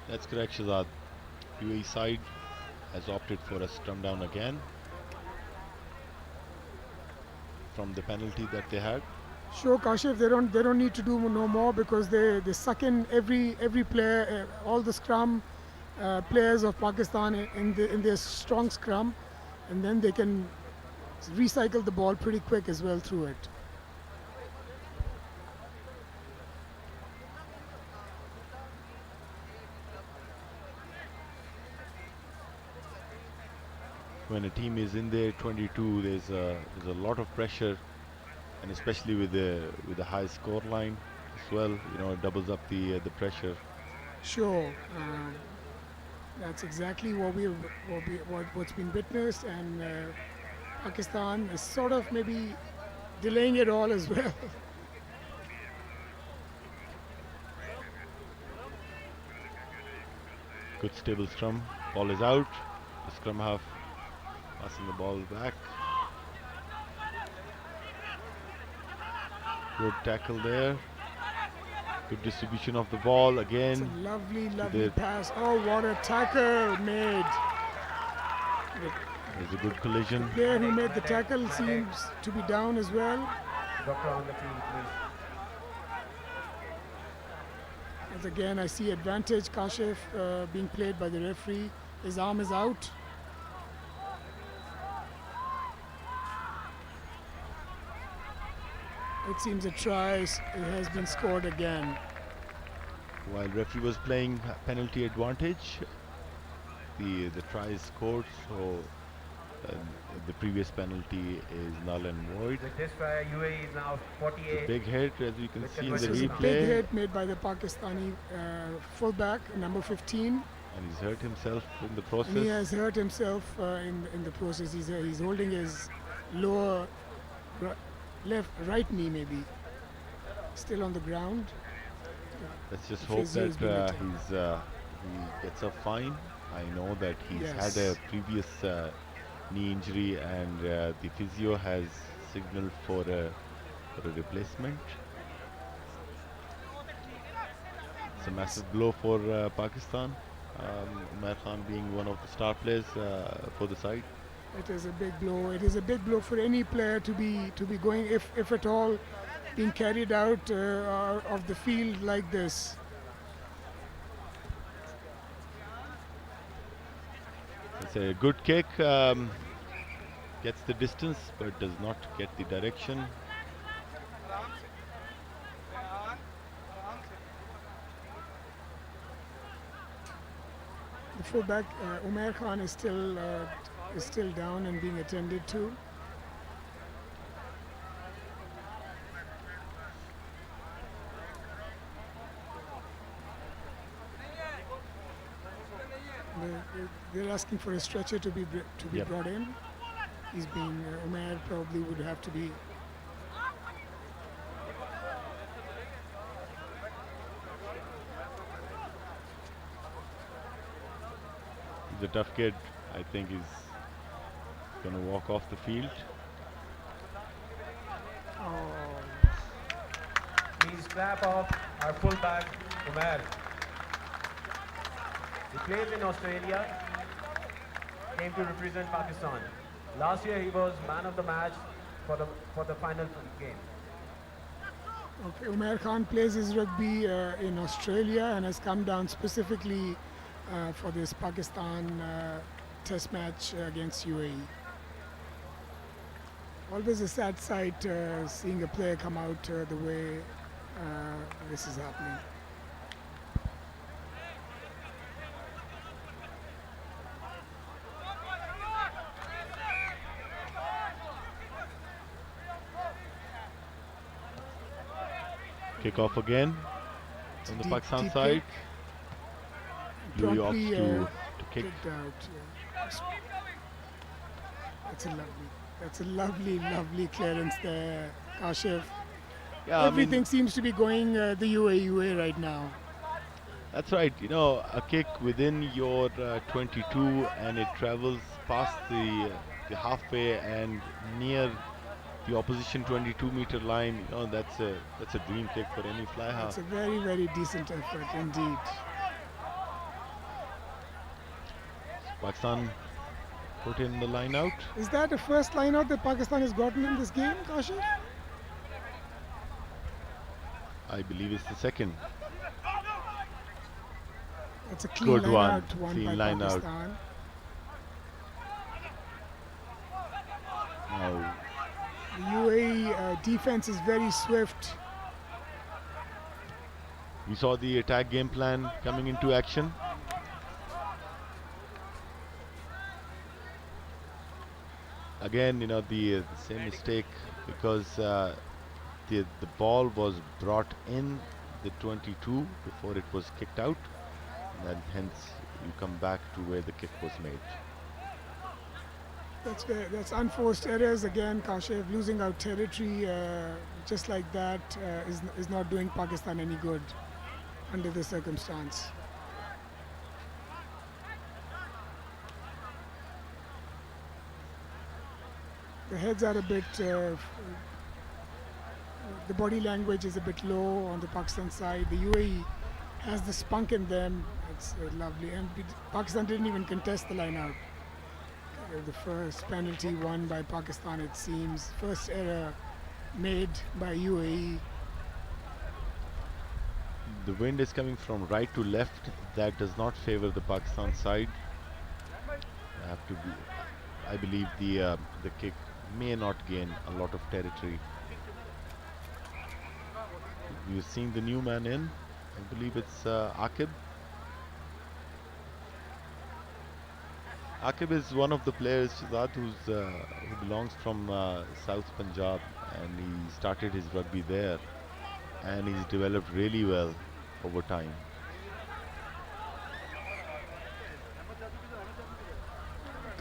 That's correct, Shahzad. UAE side has opted for a scrum down again from the penalty that they had. Sure, Kashif, they don't need to do no more, because they suck in every player, all the scrum players of Pakistan in their strong scrum, and then they can recycle the ball pretty quick as well through it. When a team is in there 22, there's a lot of pressure, and especially with the high score line as well, it doubles up the pressure. Sure, that's exactly what's been witnessed, and Pakistan is sort of maybe delaying it all as well. Good stable scrum. Ball is out. The scrum half passing the ball back. Good tackle there. Good distribution of the ball again. It's a lovely pass. Oh, what a tackle made. There's a good collision. The player who made the tackle seems to be down as well. Doctor on the field, please. As again, I see advantage, Kashif, being played by the referee. His arm is out. It seems a try has been scored again. While referee was playing penalty advantage, the try is scored, so the previous penalty is null and void. With this try, UAE is now 48. Big hit, as you can see in the This is a big replay, hit made by the Pakistani fullback, number 15. and he's hurt himself in the And he process. has hurt himself in the process. He's holding his lower right knee, maybe, still on the ground. Let's just hope Physio has been that attacked. he gets a fine. I know that he's Yes. had a previous knee injury, and the physio has signaled for a replacement. It's a massive blow for Pakistan. Umar Khan being one of the star players for the side. It is a big blow. It is a big blow for any player to be going, if at all being carried out of the field like this. It's a good kick, gets the distance but does not get the direction. The fullback Umair Khan is still down and being attended to. They're asking for a stretcher to be Yep. brought in. He's been Umair probably would have to be. He's a tough kid. I think he's going to walk off the field. Oh, Please clap off our fullback, Umair. He plays in Australia, came to represent Pakistan. Last year he was man of the match for the final game. okay. Umair Khan plays his rugby in Australia and has come down specifically for this Pakistan test match against UAE. Always a sad sight seeing a player come out the way this is happening. Kick off again on the Deep- Pakistan deep side. kick. Louis Promptly, opts to kick. kicked out. That's a lovely clearance there, Kashif. Yeah, I mean, Everything seems to be going the UAE way right now. that's right. You know, a kick within your 22 and it travels past the halfway and near the opposition 22-meter line. You know, that's a dream kick for any fly half. It's a very decent effort indeed. Pakistan put in the line out. Is that the first line out that Pakistan has gotten in this game, Kashif? I believe it's the second. That's a clean Good line one. out, one Clean by line out. Pakistan. Now, The UAE defense is very swift. we saw the attack game plan coming into action. Again, you know, the same mistake because the ball was brought in the 22 before it was kicked out, and hence you come back to where the kick was made. That's unforced errors again. Kashif losing out territory just like that is not doing Pakistan any good under the circumstance. The heads are a bit. The body language is a bit low on the Pakistan side. The UAE has the spunk in them. It's lovely. And Pakistan didn't even contest the line out. The first penalty won by Pakistan, it seems. First error made by UAE. The wind is coming from right to left. That does not favor the Pakistan side. I believe the kick may not gain a lot of territory. You've seen the new man in. I believe it's Akib. Akib is one of the players, Shazad, who belongs from South Punjab, and he started his rugby there, and he's developed really well over time.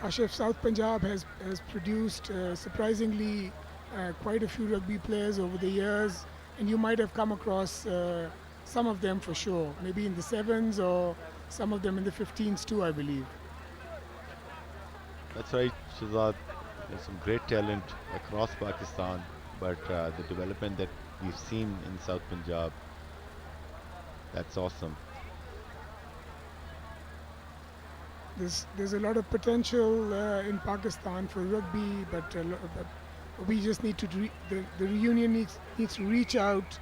Kashif, South Punjab has produced surprisingly quite a few rugby players over the years, and you might have come across some of them for sure, maybe in the 7s or some of them in the 15s too, I believe. That's right, Shazad. There's some great talent across Pakistan, but the development that we've seen in South Punjab, that's awesome. There's a lot of potential in Pakistan for rugby, but we just need to the reunion needs to reach out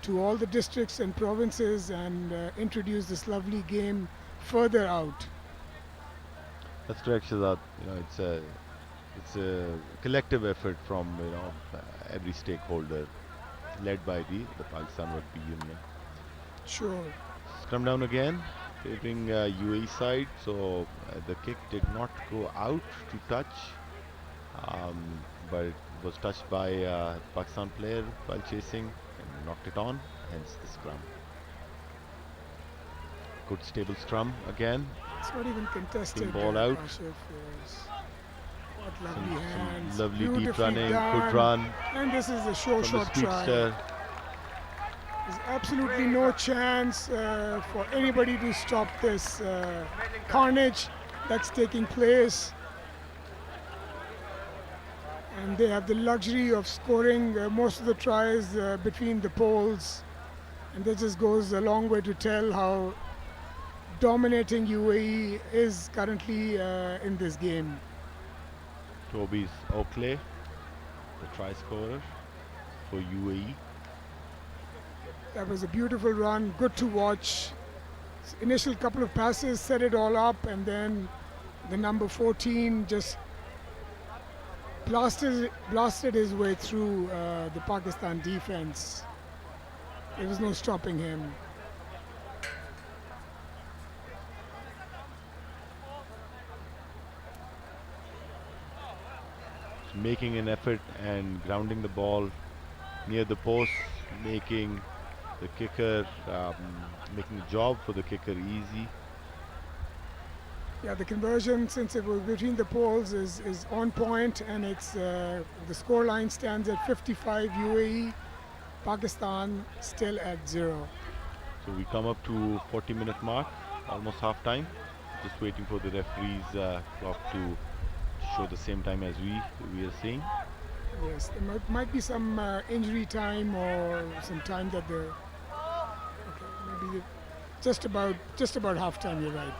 to all the districts and provinces and introduce this lovely game further out. That's correct, Shazad. It's a collective effort from every stakeholder, led by the Pakistan Rugby Union. Sure. Scrum down again, favoring UAE side. So the kick did not go out to touch, but it was touched by Pakistan player while chasing and knocked it on. Hence the scrum. Good stable scrum again. It's not even contested. Ball out. Kashif, yes. What lovely hands. Some lovely deep Beautifully running, done. good run. And this is a short From the try. speedster. There's absolutely no chance for anybody to stop this carnage that's taking place. And they have the luxury of scoring most of the tries between the poles. And that just goes a long way to tell how dominating UAE is currently in this game. Toby's Oakley, the try scorer for UAE. That was a beautiful run, good to watch. Initial couple of passes set it all up, and then the number 14 just blasted his way through the Pakistan defense. There was no stopping him. Making an effort and grounding the ball near the post, making the kicker, making the job for the kicker easy. Yeah, the conversion, since it was between the poles, is on point, and it's the score line stands at 55 UAE, Pakistan still at 0. So we come up to 40-minute mark, almost half time. Just waiting for the referee's clock to show the same time as we are seeing. Yes, there might be some injury time or some time that the maybe just about half time. You're right.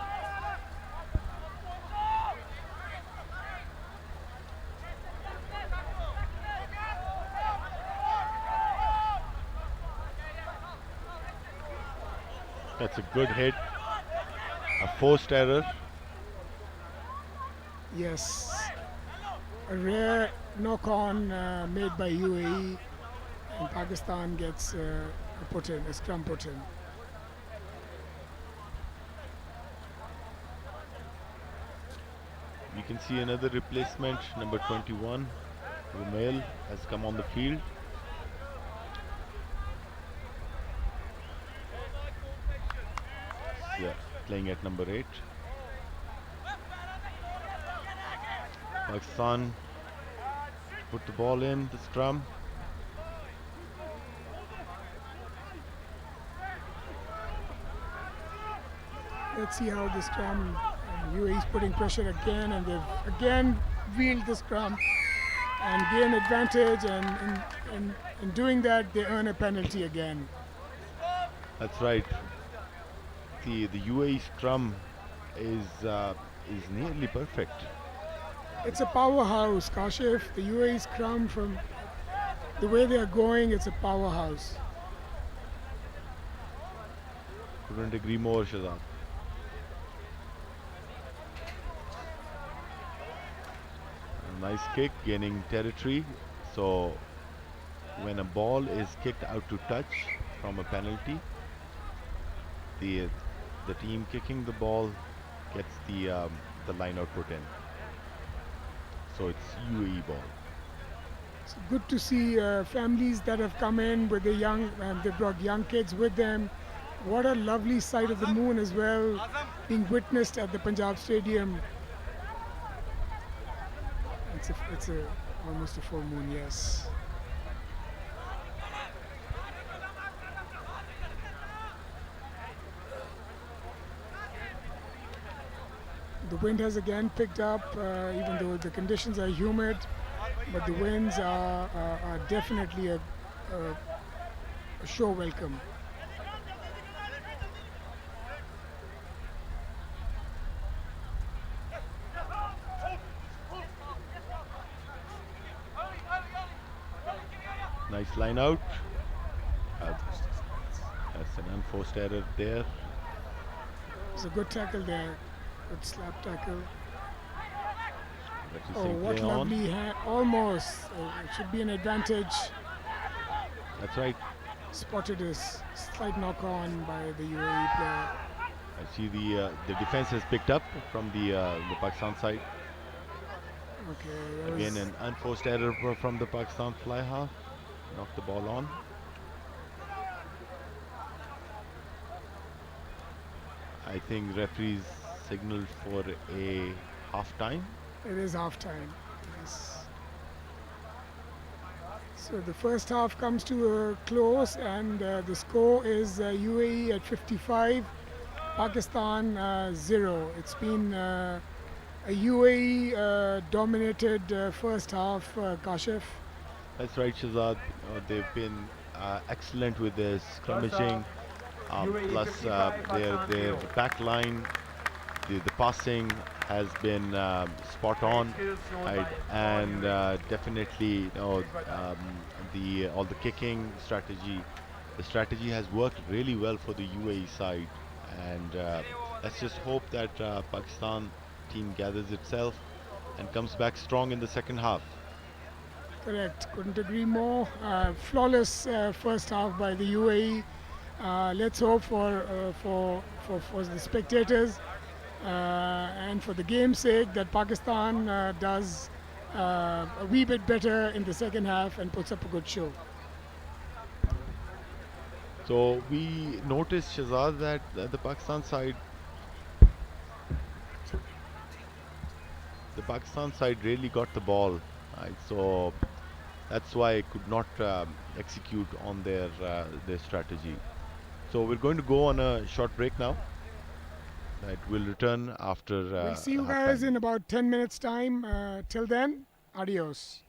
That's a good hit. A forced error. Yes, a rare knock-on made by UAE, and Pakistan gets a scrum put in. You can see another replacement, number 21, Rumail, has come on the field. Yeah, playing at number 8. Pakistan put the ball in the scrum. Let's see how the scrum, UAE is putting pressure again, and they've again wheeled the scrum and gain advantage, and in doing that they earn a penalty again. That's right. The UAE scrum is nearly perfect. It's a powerhouse, Kashif. The UAE scrum, from the way they are going, it's a powerhouse. Couldn't agree more, Shazam. Nice kick, gaining territory. So when a ball is kicked out to touch from a penalty, the team kicking the ball gets the line out put in. So it's UAE ball. It's good to see families that have come in with the young, they brought young kids with them. What a lovely sight of the moon as well, being witnessed at the Punjab Stadium. It's almost a full moon, yes. The wind has again picked up, even though the conditions are humid, but the winds are definitely a show welcome. Nice line out. That's an unforced error there. It's a good tackle there. Good slap tackle. Referee Oh, saying what play on. lovely almost. It should be an advantage. That's right. Spotted a slight knock on by the UAE player. I see the defense has picked up from the Pakistan side. Okay. Again, an unforced error from the Pakistan fly half. Knocked the ball on. I think referees signaled for a half time. It is half time. Yes. So the first half comes to a close, and the score is UAE at 55, Pakistan 0. It's been a UAE dominated first half, Kashif. That's right, Shazad. They've been excellent with their scrummaging, plus their back line. The passing has been spot on, right? And definitely, all the kicking strategy, the strategy has worked really well for the UAE side. And let's just hope that Pakistan team gathers itself and comes back strong in the second half. Correct. Couldn't agree more. Flawless first half by the UAE. Let's hope for the spectators and for the game's sake that Pakistan does a wee bit better in the second half and puts up a good show. So we noticed, Shazad, that the Pakistan side really got the ball, right? So that's why I could not execute on their strategy. So we're going to go on a short break now. Right, we'll return after. We'll see you guys in about 10 minutes time. Till then, adios.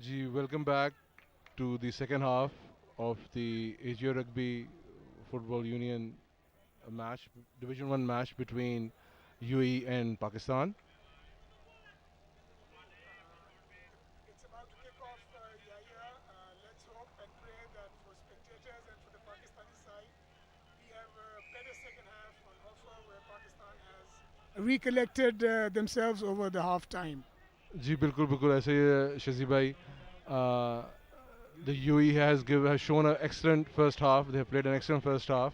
Ji, welcome back to the second half of the Asia Rugby Football Union match, Division 1 match between UAE and Pakistan. It's about to kick off, Yahya. Let's hope and pray that for spectators and for the Pakistani side, we have a better second half on offer where Pakistan has recollected themselves over the half time. जी बिल्कुल बिल्कुल ऐसे ही है, शजी भाई. The UAE has shown an excellent first half. They have played an excellent first half,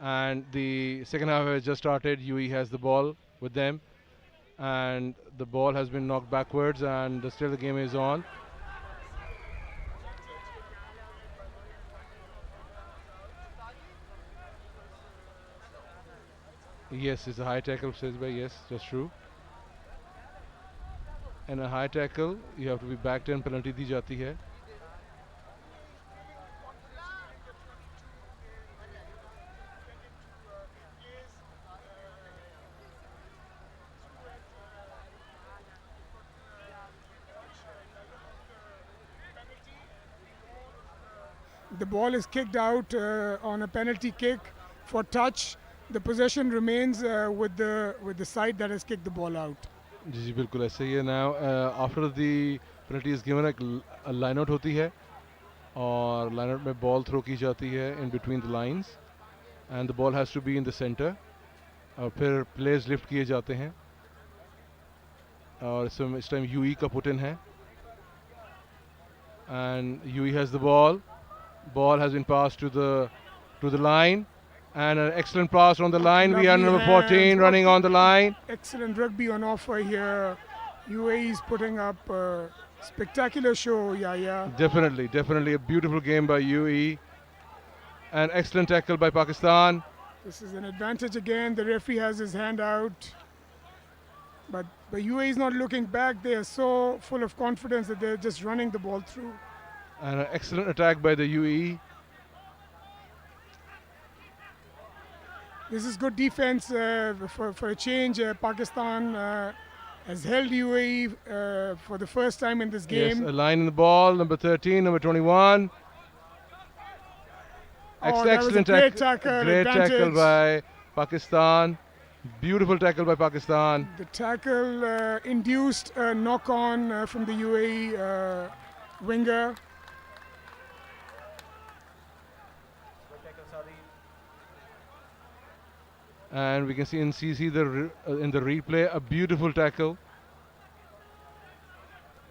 and the second half has just started. UAE has the ball with them, and the ball has been knocked backwards, and still the game is on. Yes, it's a high tackle, says by. Yes, that's true. And a high tackle, you have to be back 10 penalty दी जाती है. The ball is kicked out on a penalty kick for touch. The possession remains with the side that has kicked the ball out. जी जी बिल्कुल ऐसे ही है. Now after the penalty is given, a line out होती है और line out में ball throw की जाती है in between the lines, and the ball has to be in the center. और फिर players lift किए जाते हैं और इस time UAE का put in है, and UAE has the ball. Ball has been passed to the line, and an excellent pass on the line. We have Lovely number 14 hands. running on the line. Excellent rugby on offer here. UAE is putting up a spectacular show, Yahya. Definitely a beautiful game by UAE. An excellent tackle by Pakistan. This is an advantage again. The referee has his hand out. But UAE is not looking back. They are so full of confidence that they're just running the ball through. And an excellent attack by the UAE. This is good defense for a change. Pakistan has held UAE for the first time in this Yes, game. a line in the ball. Number 13, number 21. Oh, that was a great tackle. Great tackle Advantage. by Pakistan. Beautiful tackle by Pakistan. The tackle induced a knock on from the UAE winger. Good tackle, Saudi. And we can see in the replay a beautiful tackle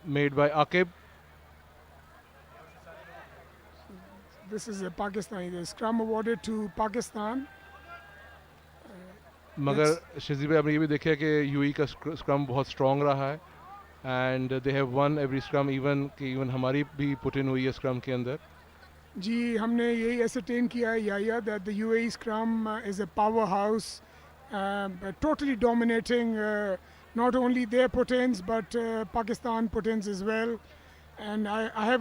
made by Akib. This is a Pakistani. The scrum awarded to Pakistan. मगर शजी भाई आपने ये भी देखा कि Yui का scrum बहुत strong रहा है, and they have one every scrum, even हमारी भी पुट इन हुई है स्क्रम के अंदर. जी हमने यही एसरटेन किया है याया that the UAE scrum is a powerhouse, totally dominating not only their put-ins but Pakistan put-ins as well. And I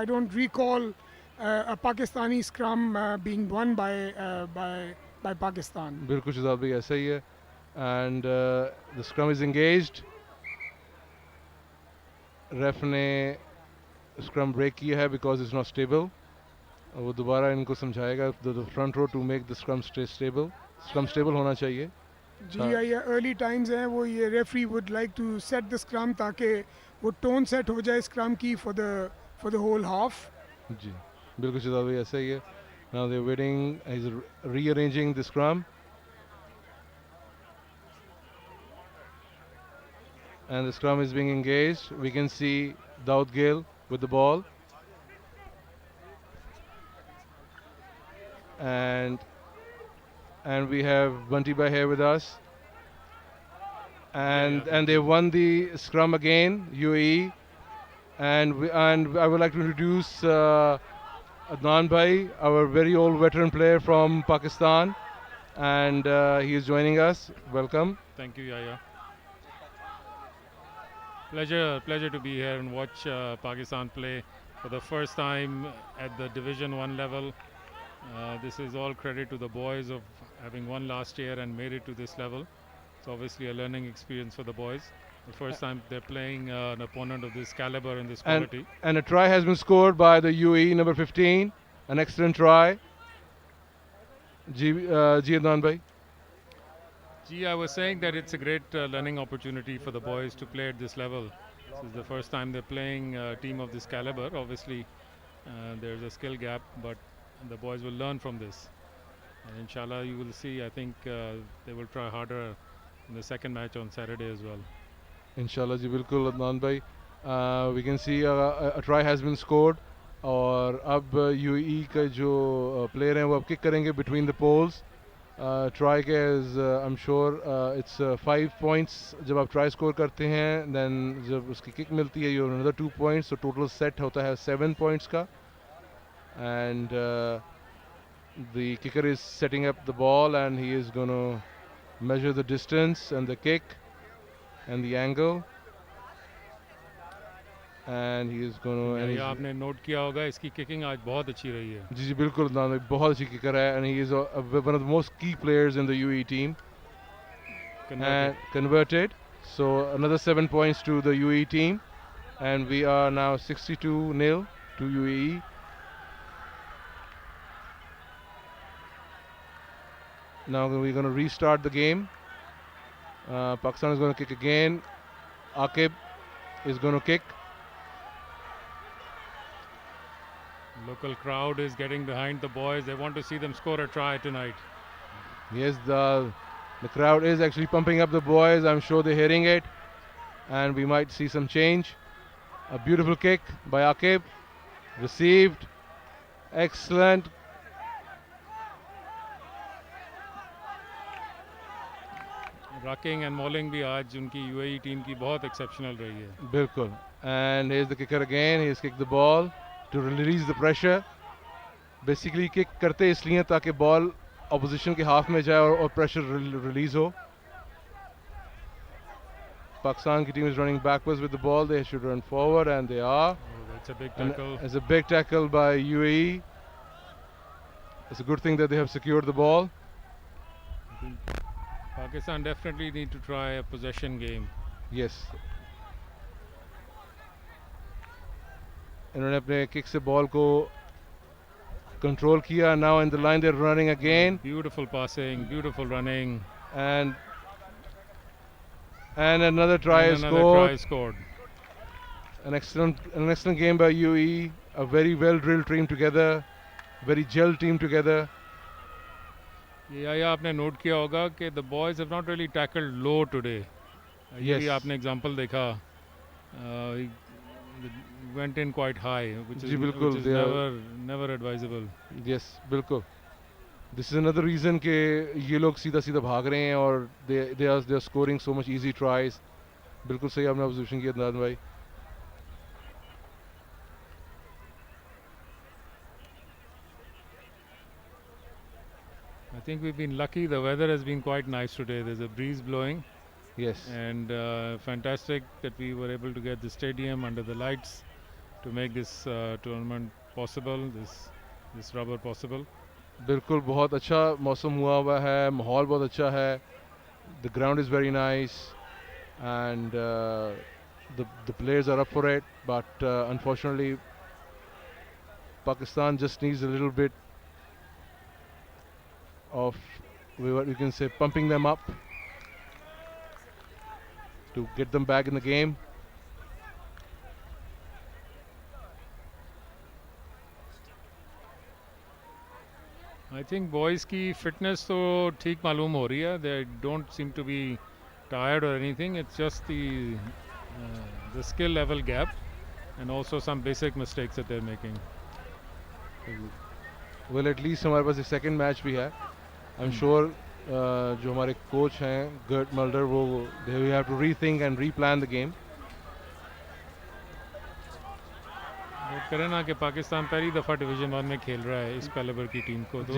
don't recall a Pakistani scrum being won by Pakistan. बिल्कुल शहजाद भाई ऐसा ही है. And the scrum is engaged. Ref ने scrum break किया है because it's not stable. वो दोबारा इनको समझाएगा the front row to make the scrum stay stable. Scrum stable होना चाहिए. जी ये अर्ली टाइम्स हैं, वो ये referee would like to set the scrum ताकि वो टोन सेट हो जाए स्क्रम की फॉर द होल हाफ. जी बिल्कुल शहजाद भाई ऐसा ही है. Now they're waiting, he's rearranging the scrum. And the scrum is being engaged. We can see Daud Gill with the ball. And we have Bunty Bhai here with us. And they won the scrum again, UAE. And I would like to introduce Adnan Bhai, our very old veteran player from Pakistan, and he is joining us. Welcome. Thank you, Yaya. Pleasure to be here and watch Pakistan play for the first time at the Division 1 level. This is all credit to the boys of having won last year and made it to this level. It's obviously a learning experience for the boys. The first time they're playing an opponent of this caliber and this quality. And a try has been scored by the UAE, number 15. An excellent try. Adnan bhai. Gee, I was saying that it's a great learning opportunity for the boys to play at this level. This is the first time they're playing a team of this caliber. Obviously, there's a skill gap, but the boys will learn from this. And inshallah, you will see, I think they will try harder in the second match on Saturday as well. Inshallah ji bilkul Adnan bhai. We can see a try has been scored. और अब UAE का जो player हैं वो अब kick करेंगे between the poles. Try के is I'm sure it's 5 points. जब आप try score करते हैं then जब उसकी kick मिलती है you have another 2 points, so total set होता है 7 points का. And the kicker is setting up the ball and he is going to measure the distance and the kick and the angle. And he is going to. ये आपने note किया होगा इसकी kicking आज बहुत अच्छी रही है. जी बिल्कुल बहुत अच्छी kicker है and he is one of the most key players in the UAE team. Converted. So another 7 points to the UAE team, and we are now 62-0 to UAE. Now we're going to restart the game. Pakistan is going to kick again. Aqib is going to kick. Local crowd is getting behind the boys. They want to see them score a try tonight. Yes, the crowd is actually pumping up the boys. I'm sure they're hearing it. And we might see some change. A beautiful kick by Aqib. Received. Excellent. Rucking and mauling भी आज उनकी UAE team की बहुत exceptional रही है. बिल्कुल. And here's the kicker again. He's kicked the ball to release the pressure. Basically kick करते इसलिए ताकि ball opposition के half में जाए और pressure release हो. Pakistan की team is running backwards with the ball. They should run forward and they are. Oh, that's a big tackle. It's a big tackle by UAE. It's a good thing that they have secured the ball. Pakistan definitely need to try a possession game. Yes. इन्होंने अपने kick से ball को control किया. Now in the line they're running again. Beautiful passing, beautiful running. And another try is scored. An excellent game by UAE. A very well drilled team together. Very gel team together. ये आपने note किया होगा कि the boys have not really tackled low today. Yes. ये आपने example देखा. Went in quite high, which is never advisable. Yes, बिल्कुल. This is another reason कि ये लोग सीधा भाग रहे हैं और they are scoring so much easy tries. बिल्कुल सही आपने observation किया अदनान भाई. I think we've been lucky. The weather has been quite nice today. There's a breeze blowing. Yes. And fantastic that we were able to get the stadium under the lights to make this tournament possible, this rubber possible. बिल्कुल बहुत अच्छा मौसम हुआ है, माहौल बहुत अच्छा है. The ground is very nice and the players are up for it, but unfortunately Pakistan just needs a little bit of, what you can say, pumping them up to get them back in the game. I think boys की fitness तो ठीक मालूम हो रही है. They don't seem to be tired or anything. It's just the skill level gap and also some basic mistakes that they're making. Well, at least हमारे पास एक second match भी है. I'm sure जो हमारे coach हैं Gert Mulder, वो they have to rethink and replan the game. Note करें ना कि पाकिस्तान पहली दफ़ा डिवीज़न 1 में खेल रहा है इस कैलिबर की टीम को, तो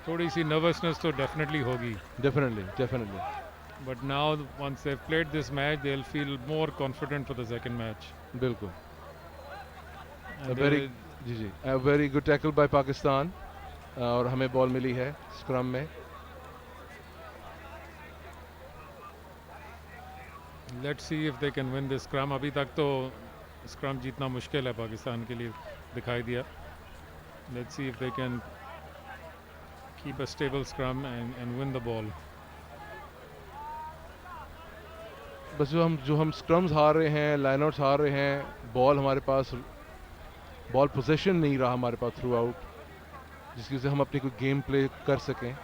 थोड़ी सी नर्वसनेस तो डेफिनेटली होगी. Definitely. But now once they've played this match, they'll feel more confident for the second match. बिल्कुल. A very good tackle by Pakistan और हमें बॉल मिली है स्क्रम में. Let's see if they can win this scrum. अभी तक तो scrum जीतना मुश्किल है पाकिस्तान के लिए दिखाई दिया. Let's see if they can keep a stable scrum and win the ball. बस जो हम स्क्रम्स हार रहे हैं, लाइन आउट्स हार रहे हैं, बॉल हमारे पास, बॉल पोजीशन नहीं रहा हमारे पास थ्रू आउट, जिसकी वजह से हम अपनी कोई गेम प्ले कर सकें.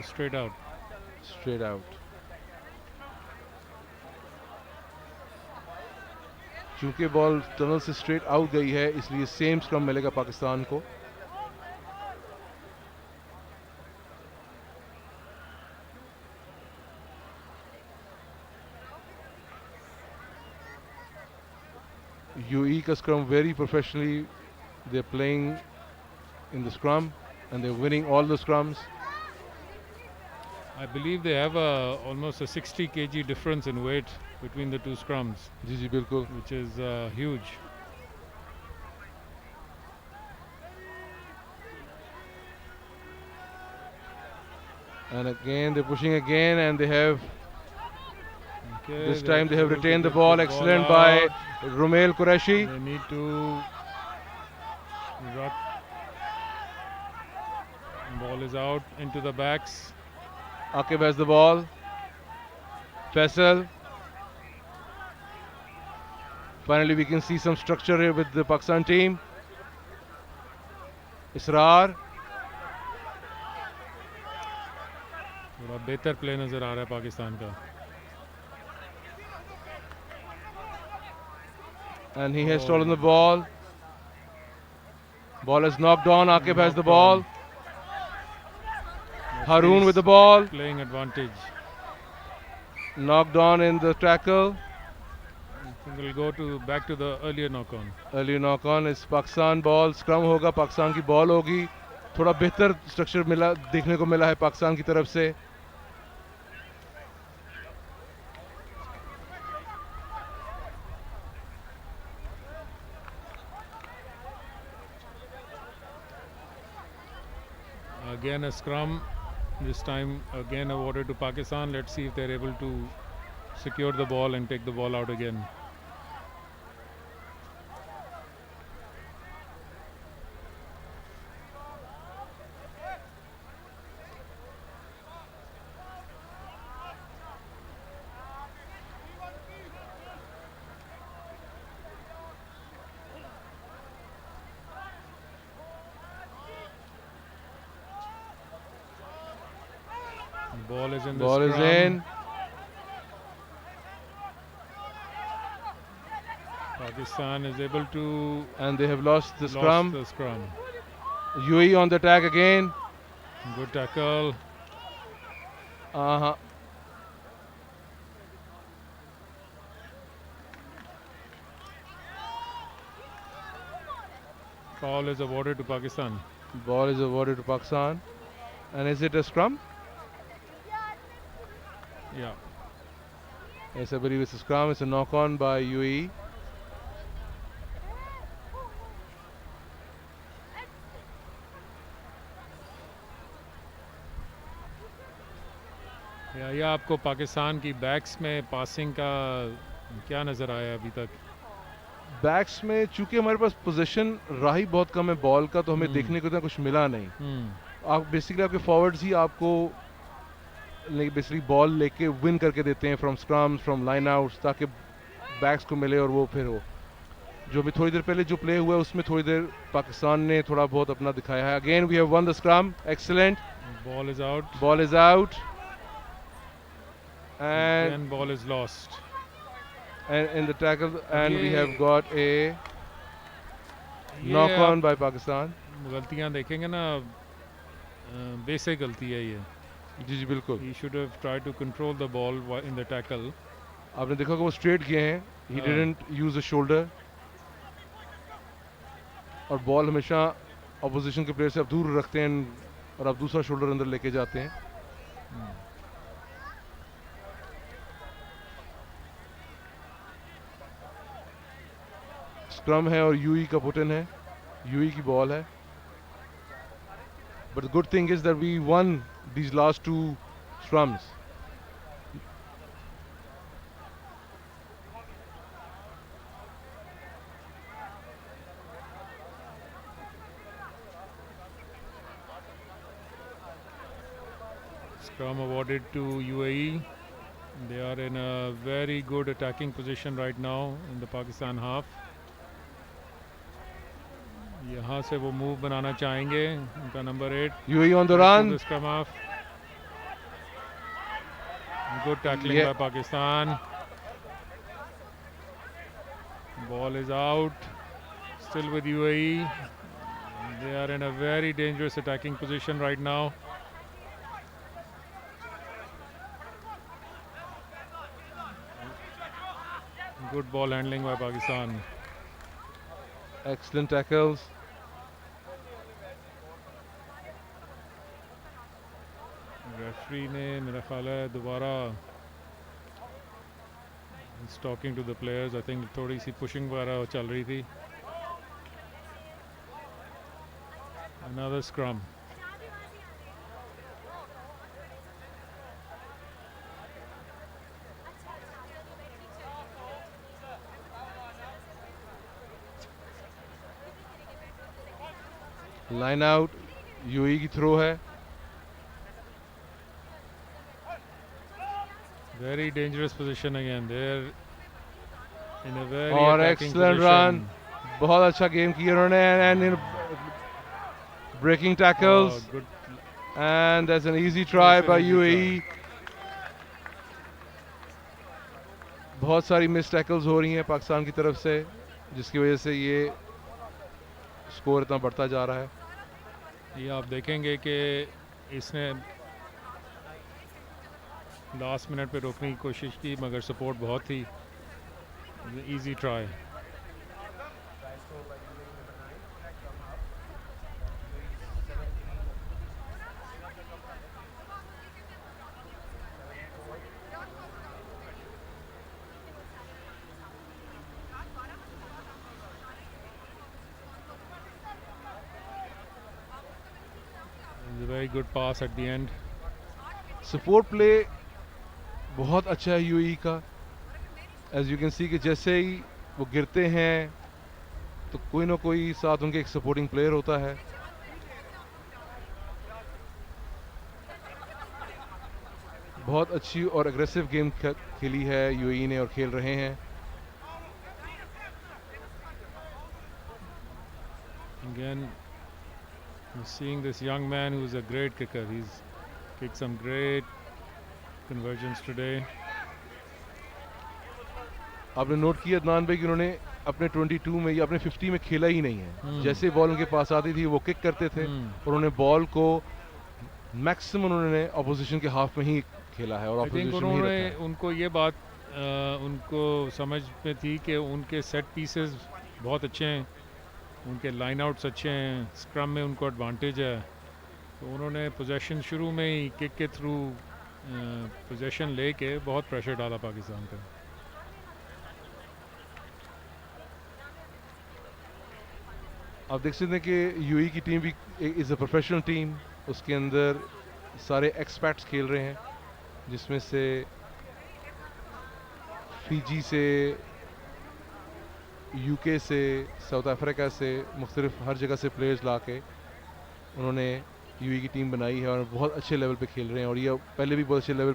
Straight out. Straight out. चूंकि बॉल टनल से स्ट्रेट आउट गई है, इसलिए सेम स्क्रम मिलेगा पाकिस्तान को. UAE का scrum very professionally. They're playing in the scrum and they're winning all the scrums. I believe they have almost a 60 kg difference in weight between the two scrums. जी जी बिल्कुल. Which is huge. And again they're pushing again, and they have this time they have retained the get ball. the Excellent ball by out. Rumail Qureshi. They need to rock. Ball is out into the backs. Aqib has the ball. Faisal. Finally we can see some structure here with the Pakistan team. Israr. थोड़ा बेहतर play नजर आ रहा है पाकिस्तान का. And he has stolen the ball. Ball is knocked on. Aqib has the ball. Haroon with the ball. Playing advantage. Knocked on in the tackle. I think we'll go back to the earlier knock on. Early knock on is Pakistan ball. Scrum होगा, पाकिस्तान की ball होगी. थोड़ा बेहतर structure मिला, देखने को मिला है पाकिस्तान की तरफ से. Again a scrum. This time again awarded to Pakistan. Let's see if they're able to secure the ball and take the ball out again. Ball is in the Ball is scrum. in. Pakistan is able to And they have lost the scrum. the scrum. UAE on the attack again. Good tackle. Uh-huh. Foul is awarded to Pakistan. Ball is awarded to Pakistan. And is it a scrum? Yeah. Yes, I believe it's a scrum. It's a knock on by UAE. या आपको पाकिस्तान की backs में passing का क्या नज़र आया अभी तक? बैक्स में चूंकि हमारे पास पोजीशन रहा ही बहुत कम है बॉल का, तो हमें देखने को इतना कुछ मिला नहीं. आप बेसिकली आपके फॉरवर्ड्स ही आपको बेसिकली बॉल लेके विन करके देते हैं from scrims, from line outs, ताकि बैक्स को मिले और वो फिर हो. जो अभी थोड़ी देर पहले जो प्ले हुआ है उसमें थोड़ी देर पाकिस्तान ने थोड़ा बहुत अपना दिखाया है. Again we have won the scrum. Excellent. Ball is out. Ball is out. And ball is lost. And in the tackle, and we ये- have got a knock ये on by Pakistan. गलतियां देखेंगे ना, बेसिक गलती है ये. जी जी बिल्कुल. He should have tried to control the ball in the tackle. आपने देखा कि वो स्ट्रेट गए हैं. He हाँ. didn't use the shoulder. और बॉल हमेशा ऑपोजिशन के प्लेयर से आप दूर रखते हैं और आप दूसरा शोल्डर अंदर लेके जाते हैं. स्क्रम है और यूई का पुटन है. यूई की बॉल है. But the good thing is that we won these last two scrums. Scrum awarded to UAE. They are in a very good attacking position right now in the Pakistan half. यहाँ से वो move बनाना चाहेंगे उनका number 8 UAE on the run. the scrum half. Good tackling by Pakistan. Ball is out. Still with UAE. They are in a very dangerous attacking position right now. Good ball handling by Pakistan. Excellent tackles. Referee ने मेरा ख्याल है दोबारा he's talking to the players. I think थोड़ी सी pushing वगैरह चल रही थी. Another scrum. Line out. UAE की throw है. Very dangerous position again. They're in a very और attacking excellent position. run. बहुत अच्छा गेम किया उन्होंने and in breaking tackles. Oh, good. And that's an easy try That's an by easy UAE. बहुत सारी miss tackles हो रही हैं पाकिस्तान की तरफ से जिसकी वजह से ये स्कोर इतना बढ़ता जा रहा है. ये आप देखेंगे कि इसने लास्ट मिनट पे रोकने की कोशिश की मगर सपोर्ट बहुत थी. Easy try. Very good pass at the end. Support play बहुत अच्छा है यूएई का. एज यू कैन सी कि जैसे ही वो गिरते हैं तो कोई ना कोई साथ उनके एक सपोर्टिंग प्लेयर होता है. बहुत अच्छी और एग्रेसिव गेम खेली है यूएई ने और खेल रहे हैं. Again, you're seeing this young man who's a great kicker. He's kicked some great conversions today. आपने नोट किया अदनान भाई कि उन्होंने अपने 22 में या अपने 50 में खेला ही नहीं है. जैसे बॉल उनके पास आती थी वो किक करते थे और उन्होंने बॉल को मैक्सिमम उन्होंने ऑपोजिशन के हाफ में ही खेला है और I think ऑपोजिशन में ही रखा है. उनको ये बात उनको समझ में थी कि उनके सेट पीसेस बहुत अच्छे हैं, उनके लाइन आउट्स अच्छे हैं, स्क्रम में उनको एडवांटेज है, तो उन्होंने पोजेशन शुरू में ही किक के थ्रू पोजेशन लेके बहुत प्रेशर डाला पाकिस्तान पे. आप देख सकते हैं कि यूएई की टीम भी इज़ अ प्रोफेशनल टीम. उसके अंदर सारे एक्सपर्ट्स खेल रहे हैं जिसमें से फिजी से, यूके से, साउथ अफ्रीका से, मुख्तलिफ हर जगह से प्लेयर्स ला के उन्होंने यूएई की टीम बनाई है और बहुत अच्छे लेवल पे खेल रहे हैं और ये पहले भी बहुत अच्छे लेवल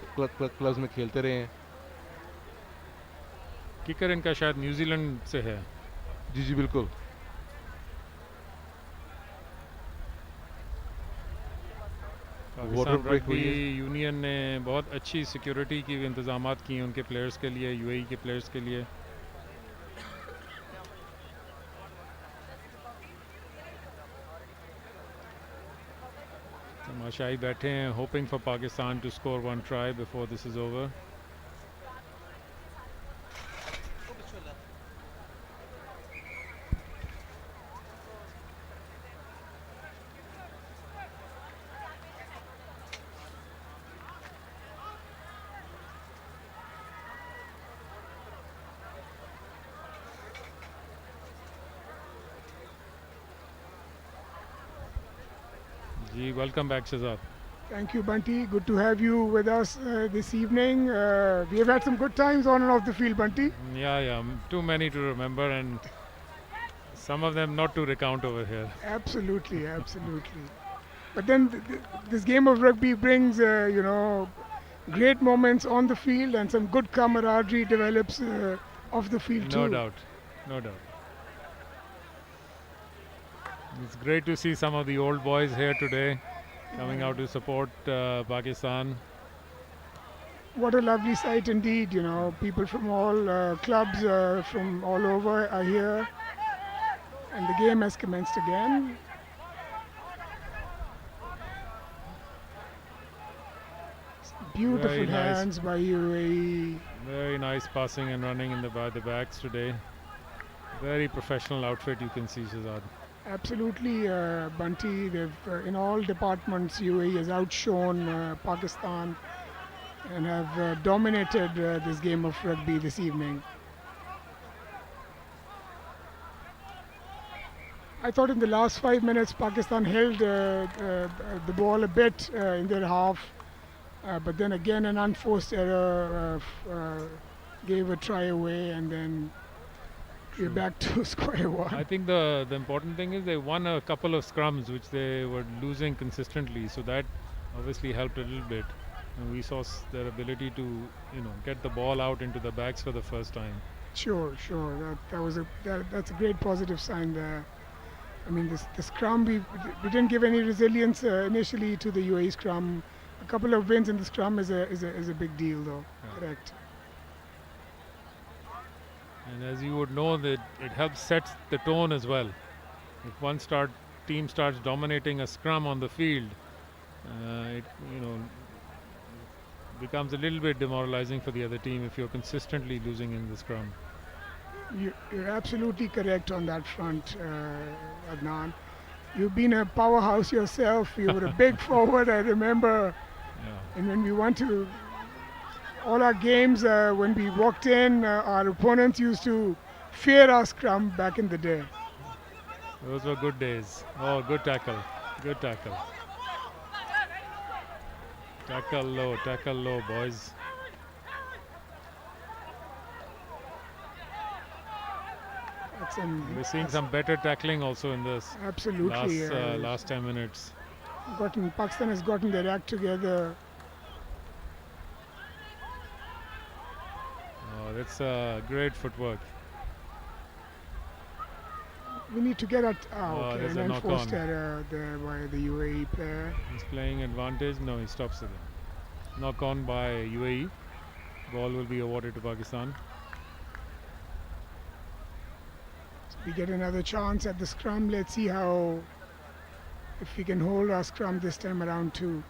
क्लब्स में खेलते रहे हैं. किकर इनका शायद न्यूजीलैंड से है. जी जी बिल्कुल. पाकिस्तान ब्रेक हुई रग्बी है. यूनियन ने बहुत अच्छी सिक्योरिटी की इंतजाम किए उनके प्लेयर्स के लिए, यूएई के प्लेयर्स के लिए. तमाशाई बैठे हैं hoping for Pakistan to score one try before this is over. जी welcome back Shahzad. Thank you, Bunty. Good to have you with us this evening. We have had some good times on and off the field, Bunty. Yeah, too many to remember, and some of them not to recount over here. Absolutely, absolutely. But then this game of rugby brings, great moments on the field, and some good camaraderie develops off the field No too. doubt, no doubt. It's great to see some of the old boys here today, coming out to support Pakistan. What a lovely sight indeed, people from all clubs from all over are here, and the game has commenced again. Beautiful Very nice. hands by UAE. Very nice passing and running by the backs today. Very professional outfit, you can see, Shahzad. Absolutely, Bunty. They've in all departments, UAE has outshone Pakistan and have dominated this game of rugby this evening. I thought in the last 5 minutes Pakistan held the ball a bit in their half, but then again an unforced error gave a try away, and then we're back to square one. I think the important thing is they won a couple of scrums which they were losing consistently, so that obviously helped a little bit. And we saw their ability to, get the ball out into the backs for the first time. Sure. That's a great positive sign there. I mean, the scrum, we didn't give any resilience initially to the UAE scrum. A couple of wins in the scrum is a big deal, though. Yeah. Correct. And as you would know, that it helps set the tone as well. If one team starts dominating a scrum on the field, it becomes a little bit demoralizing for the other team if you're consistently losing in the scrum. You're absolutely correct on that front, Adnan. You've been a powerhouse yourself. You were a big forward, I remember. Yeah. And when we went to all our games, when we walked in, our opponents used to fear our scrum back in the day. Those were good days. Oh, good tackle. Good tackle. Tackle low, boys. We're seeing some better tackling also in this Absolutely. last 10 minutes. Pakistan has gotten their act together. Oh, that's great footwork. We need to get at Oh, there's an a knock enforced on. error there by the UAE player. He's playing advantage. No, he stops it. Knock on by UAE. Ball will be awarded to Pakistan. So we get another chance at the scrum. Let's see if we can hold our scrum this time around too.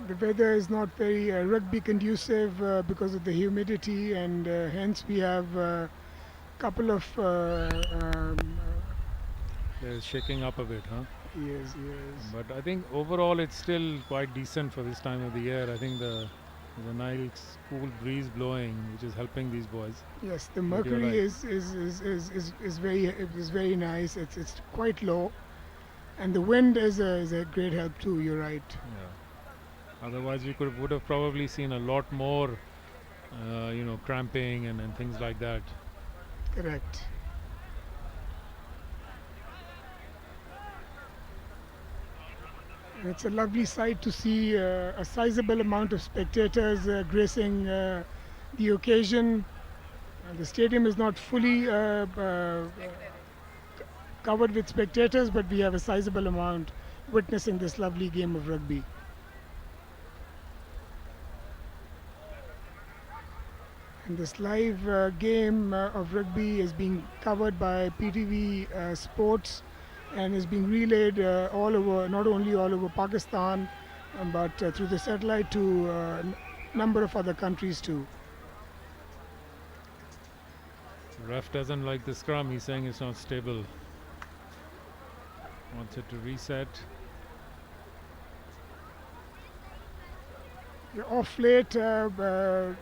The weather is not very rugby conducive because of the humidity, and hence we have a couple of They're shaking up a bit, huh? yes. But I think overall it's still quite decent for this time of the year. I think there's a nice cool breeze blowing, which is helping these boys. Yes, the But you're mercury right. is very nice. It's quite low, and the wind is a great help too. You're right. Yeah. Otherwise, we would have probably seen a lot more, cramping and things like that. Correct. It's a lovely sight to see a sizable amount of spectators gracing the occasion. The stadium is not fully covered with spectators, but we have a sizable amount witnessing this lovely game of rugby. And this live game of rugby is being covered by PTV Sports and is being relayed all over, not only all over Pakistan, but through the satellite to a number of other countries too. Ref doesn't like the scrum. He's saying it's not stable. Wants it to reset. Yeah, off late, the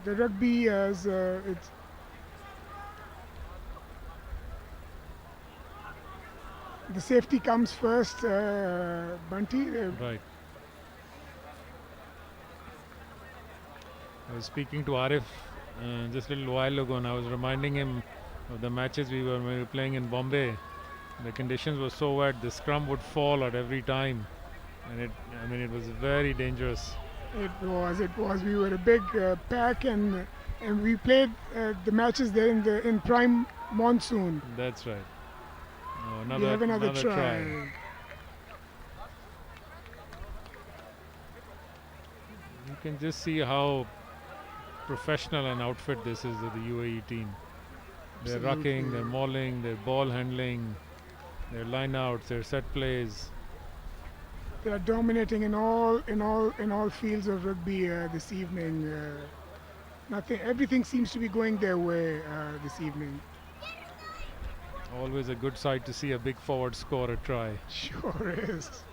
rugby has it's the safety comes first, Bunty. Right. I was speaking to Arif just a little while ago, and I was reminding him of the matches we were playing in Bombay. The conditions were so wet, the scrum would fall at every time, and it was very dangerous. It was. We were a big pack, and we played the matches there in prime monsoon. That's right. Oh, We have another try. You can just see how professional an outfit this is of the UAE team. They're rucking, they're mauling, they're ball handling, their line-outs, their set plays. They are dominating in all fields of rugby this evening. Everything seems to be going their way this evening. Always a good sight to see a big forward score a try. Sure is.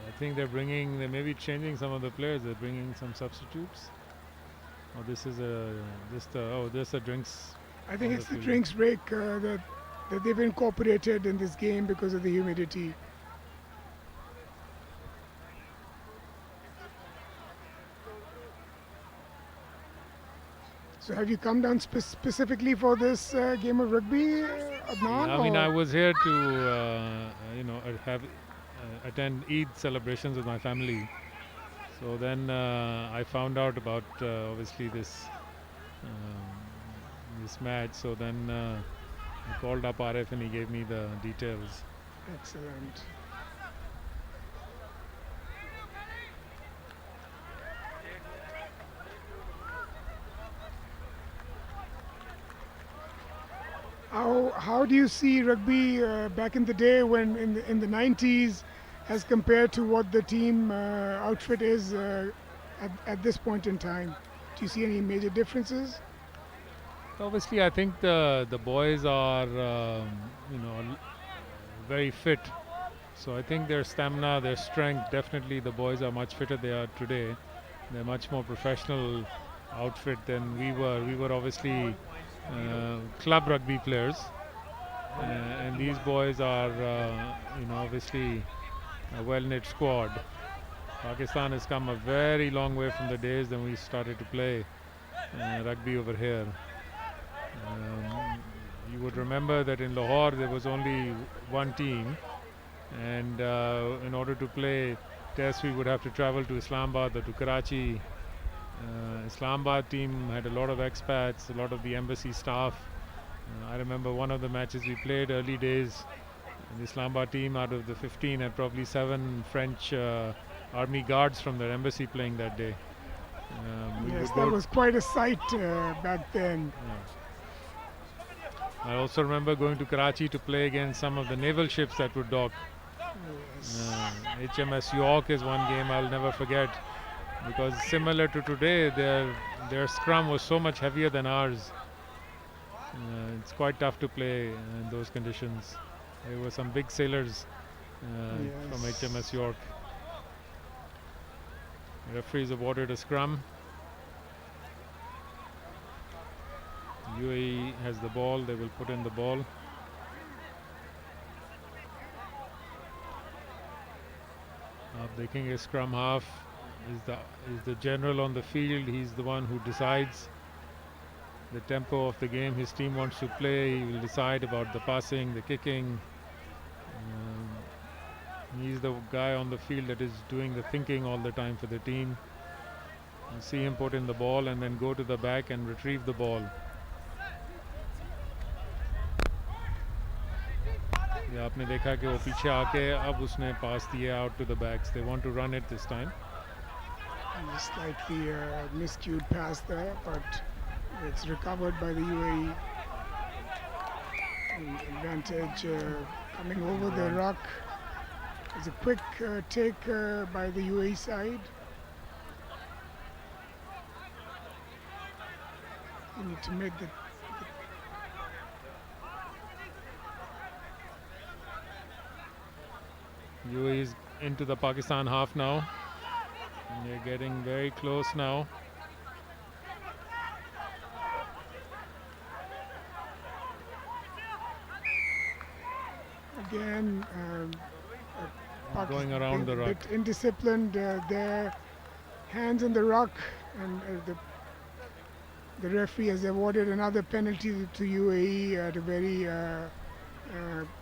I think they may be changing some of the players. They're bringing some substitutes. Oh, this is there's a drinks. I think on it's the field. drinks break that they've incorporated in this game because of the humidity. So have you come down specifically for this game of rugby, Adnan? I mean, or- I was here to attend Eid celebrations with my family. So then I found out about obviously this match. So then I called up Arif and he gave me the details. Excellent. How do you see rugby back in the day when in the 90s as compared to what the team outfit is at this point in time? Do you see any major differences? Obviously, I think the boys are very fit. So I think their stamina, their strength, definitely the boys are much fitter they are today. They're much more professional outfit than we were. We were obviously club rugby players, and these boys are obviously a well-knit squad. Pakistan has come a very long way from the days when we started to play rugby over here. You would remember that in Lahore there was only one team, and in order to play tests we would have to travel to Islamabad or to Karachi. Islamabad team had a lot of expats, a lot of the embassy staff. I remember one of the matches we played early days. The Islamabad team out of the 15 had probably 7 French army guards from their embassy playing that day. Yes, that was quite a sight back then. I also remember going to Karachi to play against some of the naval ships that would dock. HMS York is one game I'll never forget, because similar to today, their scrum was so much heavier than ours. It's quite tough to play in those conditions. There were some big sailors from HMS York. Referees awarded a scrum. UAE has the ball. They will put in the ball. Taking a scrum half is the general on the field. He's the one who decides the tempo of the game his team wants to play. He will decide about the passing, the kicking. He's the guy on the field that is doing the thinking all the time for the team. You see him put in the ball and then go to the back and retrieve the ball. या आपने देखा कि वो पीछे आके अब उसने पास दिया out to the backs. They want to run it this time. Just like the miscued pass there, but it's recovered by the UAE. Advantage coming over the ruck. It's a quick take by the UAE side. You need to make the UAE is into the Pakistan half now. And they're getting very close now. again. Going around the ruck. Bit indisciplined there, hands on the ruck, and the referee has awarded another penalty to UAE at a very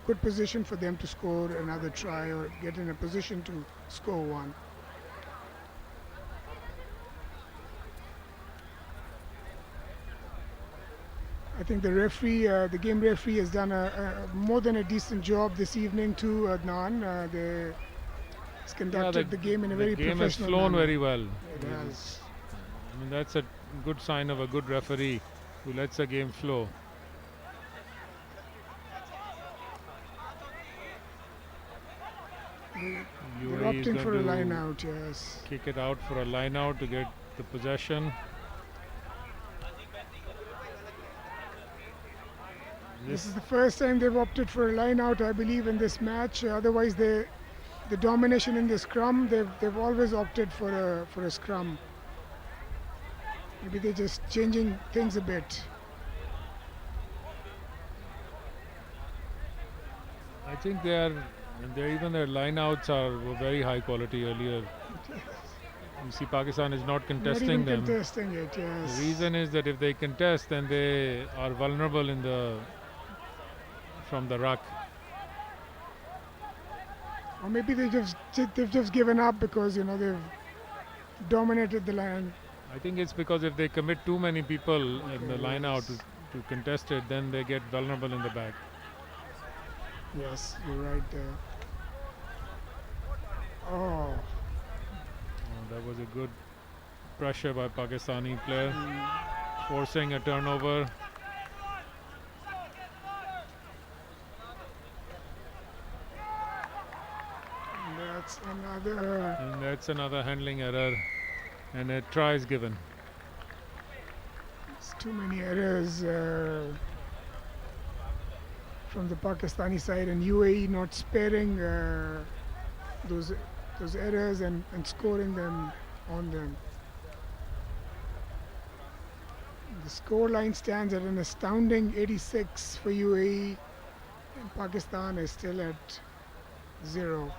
good position for them to score another try or get in a position to score one. I think the referee, the game referee, has done a more than a decent job this evening too, Adnan. He's conducted the game in a very professional manner. The game has flown very well. It has. I mean, that's a good sign of a good referee who lets the game flow. They're opting for a line out, yes. Kick it out for a line out to get the possession. This is the first time they've opted for a line out, I believe, in this match. Otherwise, the domination in the scrum, they've always opted for a scrum. Maybe they're just changing things a bit. I think even their lineouts were very high quality earlier. You see, Pakistan is not contesting them. Contesting it, yes. The reason is that if they contest, then they are vulnerable from the ruck. Or maybe they've just given up because they've dominated the line. I think it's because if they commit too many people in the line out to contest it, then they get vulnerable in the back. Yes, you're right there. Oh, that was a good pressure by Pakistani player, forcing a turnover. And that's another handling error, and a try is given. It's too many errors from the Pakistani side, and UAE not sparing those errors and scoring them on them. The score line stands at an astounding 86 for UAE, and Pakistan is still at 0.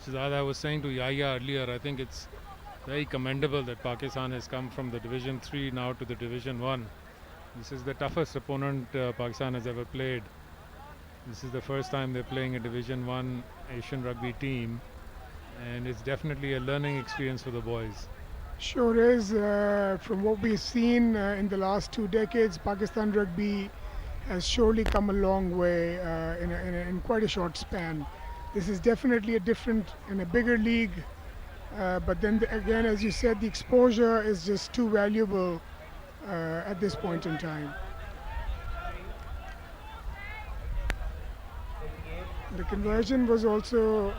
As I was saying to Yahya earlier, I think it's very commendable that Pakistan has come from the Division 3 now to the Division 1. This is the toughest opponent Pakistan has ever played. This is the first time they're playing a Division 1 Asian rugby team, and it's definitely a learning experience for the boys. Sure is. From what we've seen in the last 2 decades, Pakistan rugby has surely come a long way in quite a short span. This is definitely a different and a bigger league, but then again, as you said, the exposure is just too valuable at this point in time. The conversion was also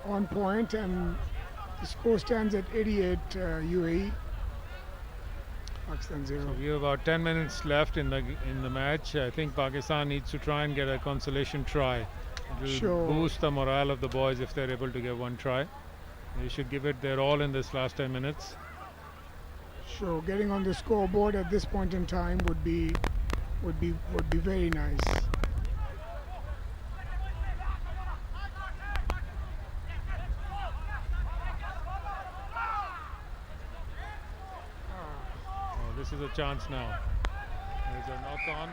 on point, and the score stands at 88 UAE. Pakistan 0. So we have about 10 minutes left in the match. I think Pakistan needs to try and get a consolation try. It will boost the morale of the boys if they're able to get one try. They should give it their all in this last 10 minutes. Sure, getting on the scoreboard at this point in time would be very nice. Oh, this is a chance now. There's a knock on.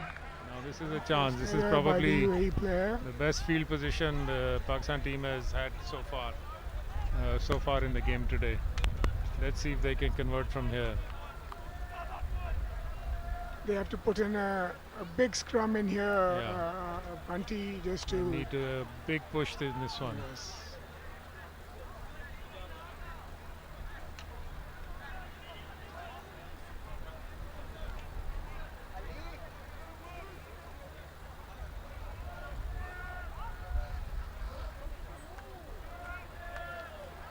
Now this is a chance. This is probably the best field position the Pakistan team has had so far in the game today. Let's see if they can convert from here. they have to put in a big scrum in here, Yeah. Bunty, just They to. need a big push in this one. Yes.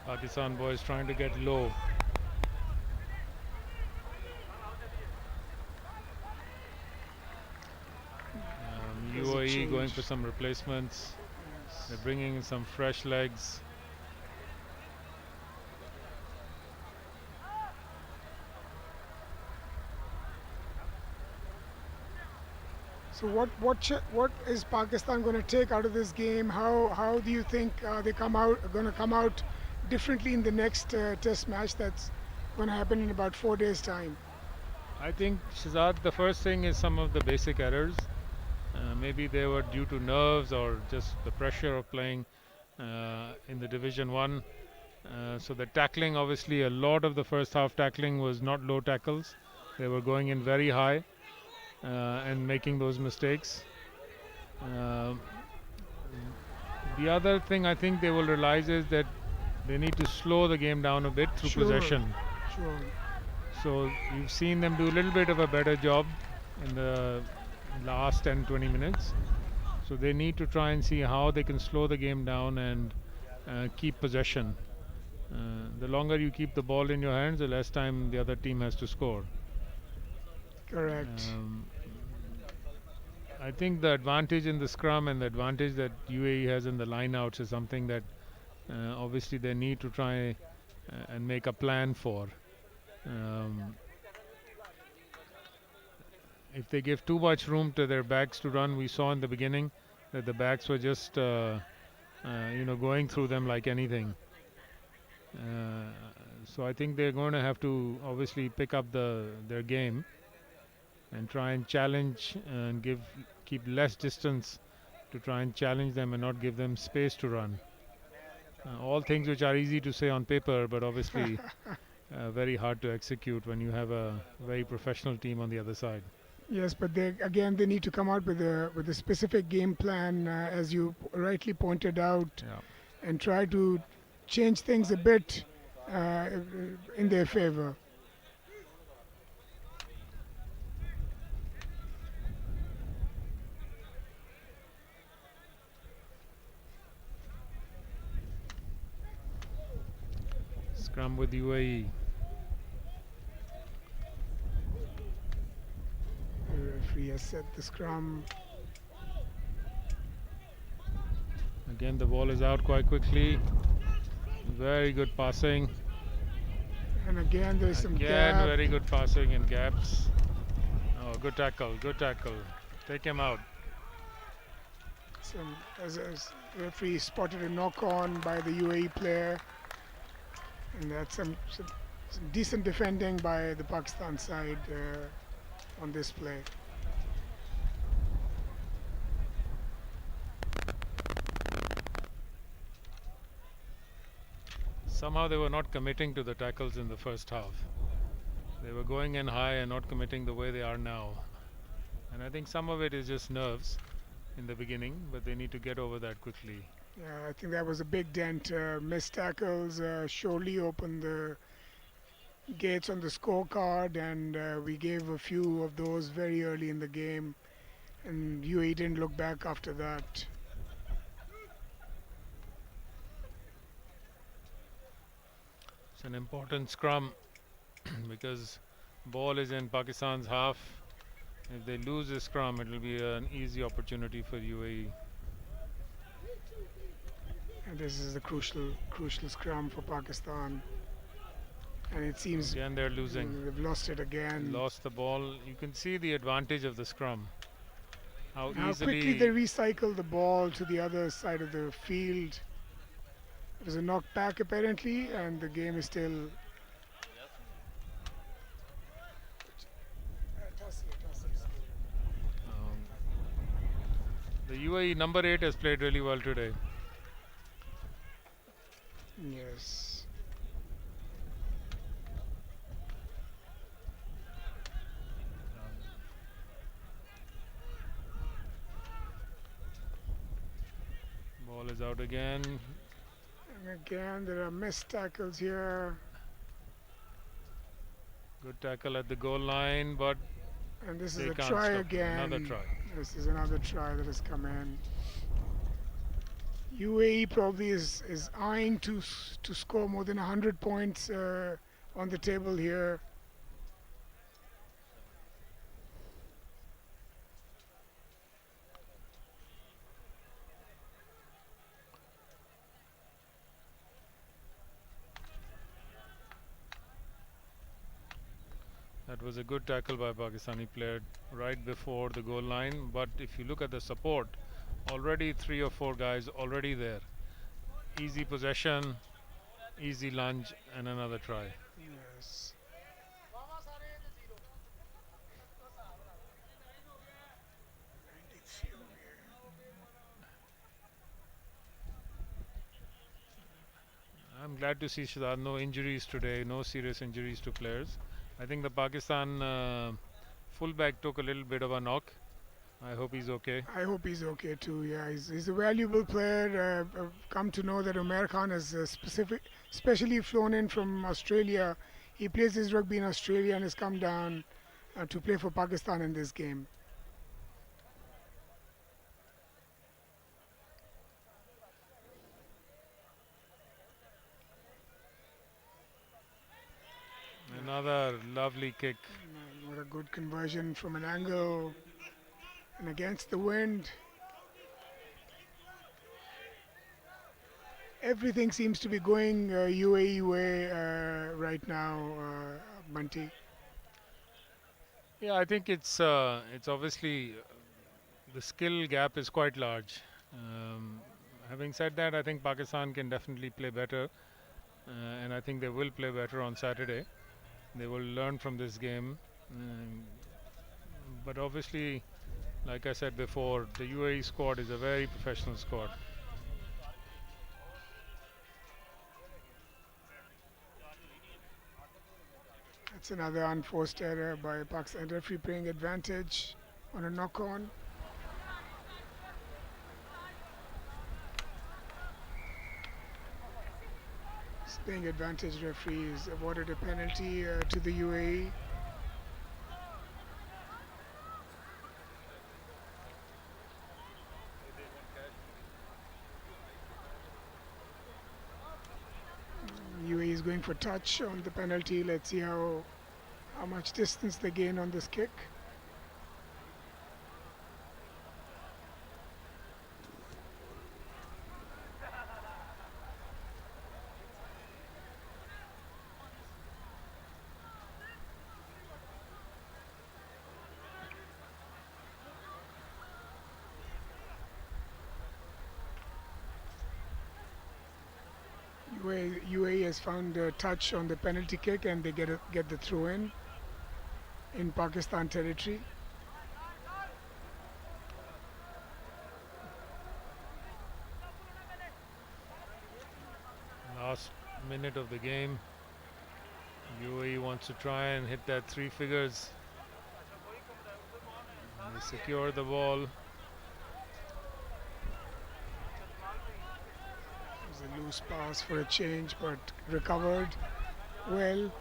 Pakistan boys trying to get low. There's a UAE going change. for some replacements. Yes. They're bringing in some fresh legs. So what is Pakistan going to take out of this game? How do you think they going to come out differently in the next test match that's going to happen in about 4 days' time? I think, Shazad, the first thing is some of the basic errors. Maybe they were due to nerves or just the pressure of playing in the Division 1. So the tackling, obviously, a lot of the first half tackling was not low tackles. They were going in very high and making those mistakes. The other thing I think they will realize is that they need to slow the game down a bit through Sure. possession. Sure. So you've seen them do a little bit of a better job in the last 10-20 minutes. So they need to try and see how they can slow the game down and keep possession. The longer you keep the ball in your hands, the less time the other team has to score. Correct. I think the advantage in the scrum and the advantage that UAE has in the lineouts is something that obviously they need to try and make a plan for. If they give too much room to their backs to run, we saw in the beginning that the backs were just going through them like anything. So I think they're going to have to obviously pick up their game and try and challenge and keep less distance to try and challenge them and not give them space to run. All things which are easy to say on paper, but obviously very hard to execute when you have a very professional team on the other side. Yes, but they need to come out with a specific game plan, as you rightly pointed out, Yeah. and try to change things a bit in their favor. Scrum with UAE. The referee has set the scrum. Again, the ball is out quite quickly. Very good passing. And again, there's some Again, gap. very good passing in gaps. Oh, good tackle, good tackle. Take him out. As the referee spotted a knock on by the UAE player, and that's some decent defending by the Pakistan side on this play. Somehow they were not committing to the tackles in the first half. They were going in high and not committing the way they are now. And I think some of it is just nerves in the beginning, but they need to get over that quickly. Yeah, I think that was a big dent. Missed tackles surely opened the gates on the scorecard, and we gave a few of those very early in the game, and UAE didn't look back after that. It's an important scrum because ball is in Pakistan's half. If they lose this scrum, it will be an easy opportunity for UAE. And this is the crucial scrum for Pakistan. And it seems Again, they're losing. they've lost it again. Lost the ball. You can see the advantage of the scrum. How How easily quickly they recycle the ball to the other side of the field. There's a knock back apparently, and the game is still. the UAE number 8 has played really well today. Yes. Ball is out again. And again, there are missed tackles here. Good tackle at the goal line, but And this is they a can't try stop him. again. Another try. This is another try that has come in. UAE probably is eyeing to score more than 100 points on the table here. That was a good tackle by Pakistani player right before the goal line. But if you look at the support, already 3 or 4 guys already there. Easy possession, easy lunge, and another try. Yes. I'm glad to see Shazad, no injuries today, no serious injuries to players. I think the Pakistan fullback took a little bit of a knock. I hope he's okay. I hope he's okay too. Yeah, he's a valuable player. I've come to know that Umair Khan has specially flown in from Australia. He plays his rugby in Australia and has come down to play for Pakistan in this game. Another lovely kick. What a good conversion from an angle and against the wind. Everything seems to be going UAE way right now, Bunty. Yeah, I think it's obviously the skill gap is quite large. Having said that, I think Pakistan can definitely play better, and I think they will play better on Saturday. They will learn from this game, but obviously, like I said before, the UAE squad is a very professional squad. That's another unforced error by Pakistan. Referee playing advantage on a knock-on. Playing advantage referee is awarded a penalty to the UAE. UAE is going for touch on the penalty. Let's see how much distance they gain on this kick. UAE has found a touch on the penalty kick and they get the throw in Pakistan territory. Last minute of the game. UAE wants to try and hit that 3 figures. They secure the ball. A loose pass for a change, but recovered well.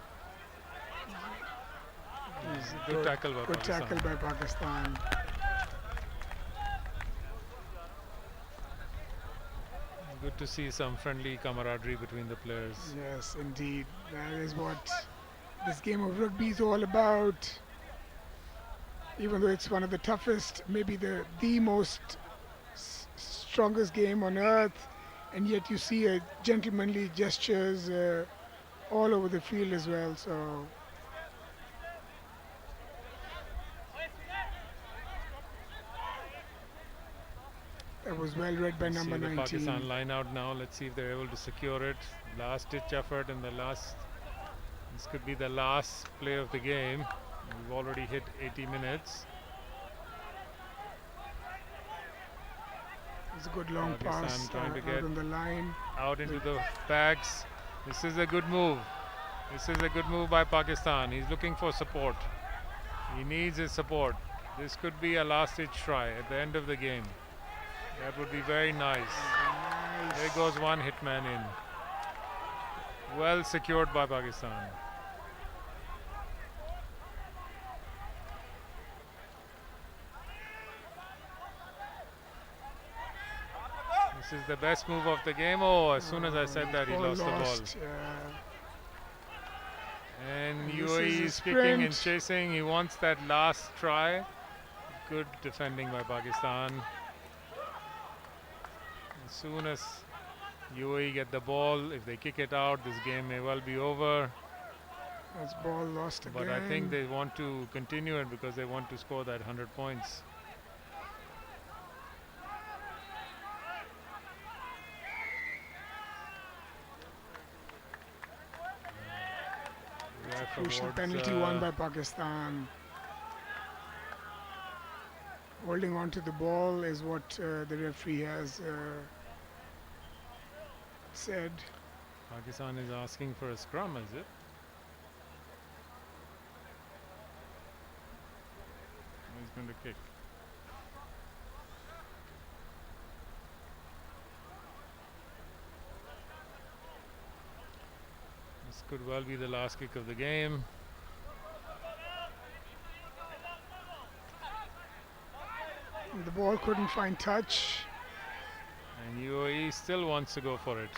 Good tackle by Good Pakistan. tackle by Pakistan. Good to see some friendly camaraderie between the players. Yes, indeed. That is what this game of rugby is all about. Even though it's one of the toughest, maybe the most strongest game on earth, and yet you see gentlemanly gestures all over the field as well. So that was well read by number see the 19. Pakistan line out now. Let's see if they're able to secure it. Last ditch effort in the last. This could be the last play of the game. We've already hit 80 minutes. It's a good long pass trying to out get on the line. Out into the backs. This is a good move. This is a good move by Pakistan. He's looking for support. He needs his support. This could be a last ditch try at the end of the game. That would be very nice. There goes one hitman in. Well secured by Pakistan. This is the best move of the game. Oh, as soon as I said that, he lost the ball. And UAE is kicking and chasing. He wants that last try. Good defending by Pakistan. As soon as UAE get the ball, if they kick it out, this game may well be over. That's ball lost again. But I think they want to continue it because they want to score that 100 points. Crucial penalty won by Pakistan. Holding on to the ball is what the referee has said. Pakistan is asking for a scrum, is it? He's going to kick. This could well be the last kick of the game. The ball couldn't find touch. And UAE still wants to go for it.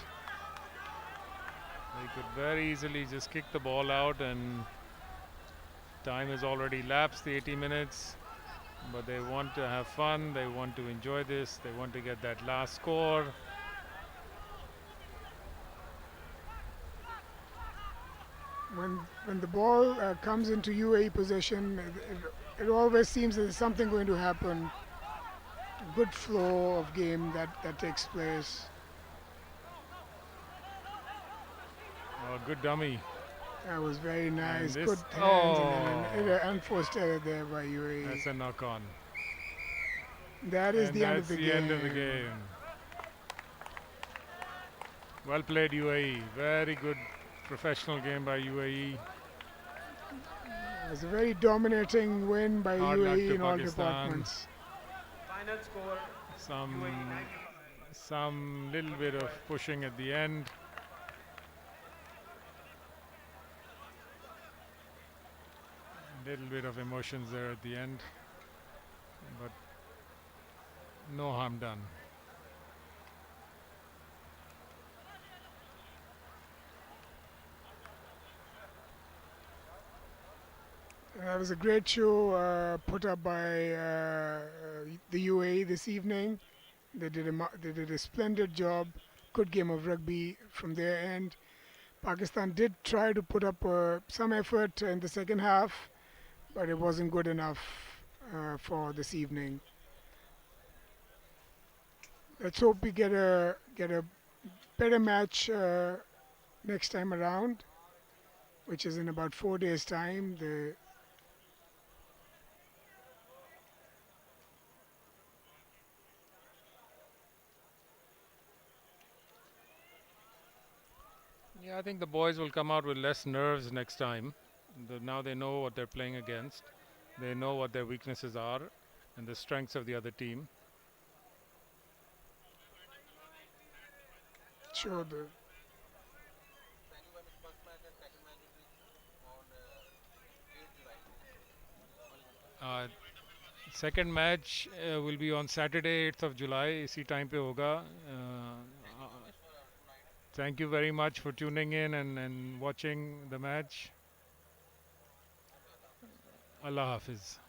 They could very easily just kick the ball out, and time has already lapsed, the 80 minutes. But they want to have fun, they want to enjoy this, they want to get that last score. When the ball comes into UAE possession, it always seems there's something going to happen. A good flow of game that takes place. Oh, good dummy. That was very nice. And Good hands, and an unforced error there by UAE. That's a knock on. That is the end of the game. End of the game. Well played, UAE. Very good professional game by UAE. It was a very dominating win by Hard luck UAE to in all Pakistan. departments. Final score. Some little bit of pushing at the end. Little bit of emotions there at the end, but no harm done. That was a great show put up by the UAE this evening. They did a splendid job. Good game of rugby from their end. Pakistan did try to put up some effort in the second half, but it wasn't good enough for this evening. Let's hope we get a better match next time around, which is in about 4 days' time. Yeah, I think the boys will come out with less nerves next time. Now they know what they're playing against. They know what their weaknesses are and the strengths of the other team. Sure. Second match will be on Saturday, 8th of July. इसी time पे होगा. Thank you very much for tuning in and watching the match. Allah Hafiz.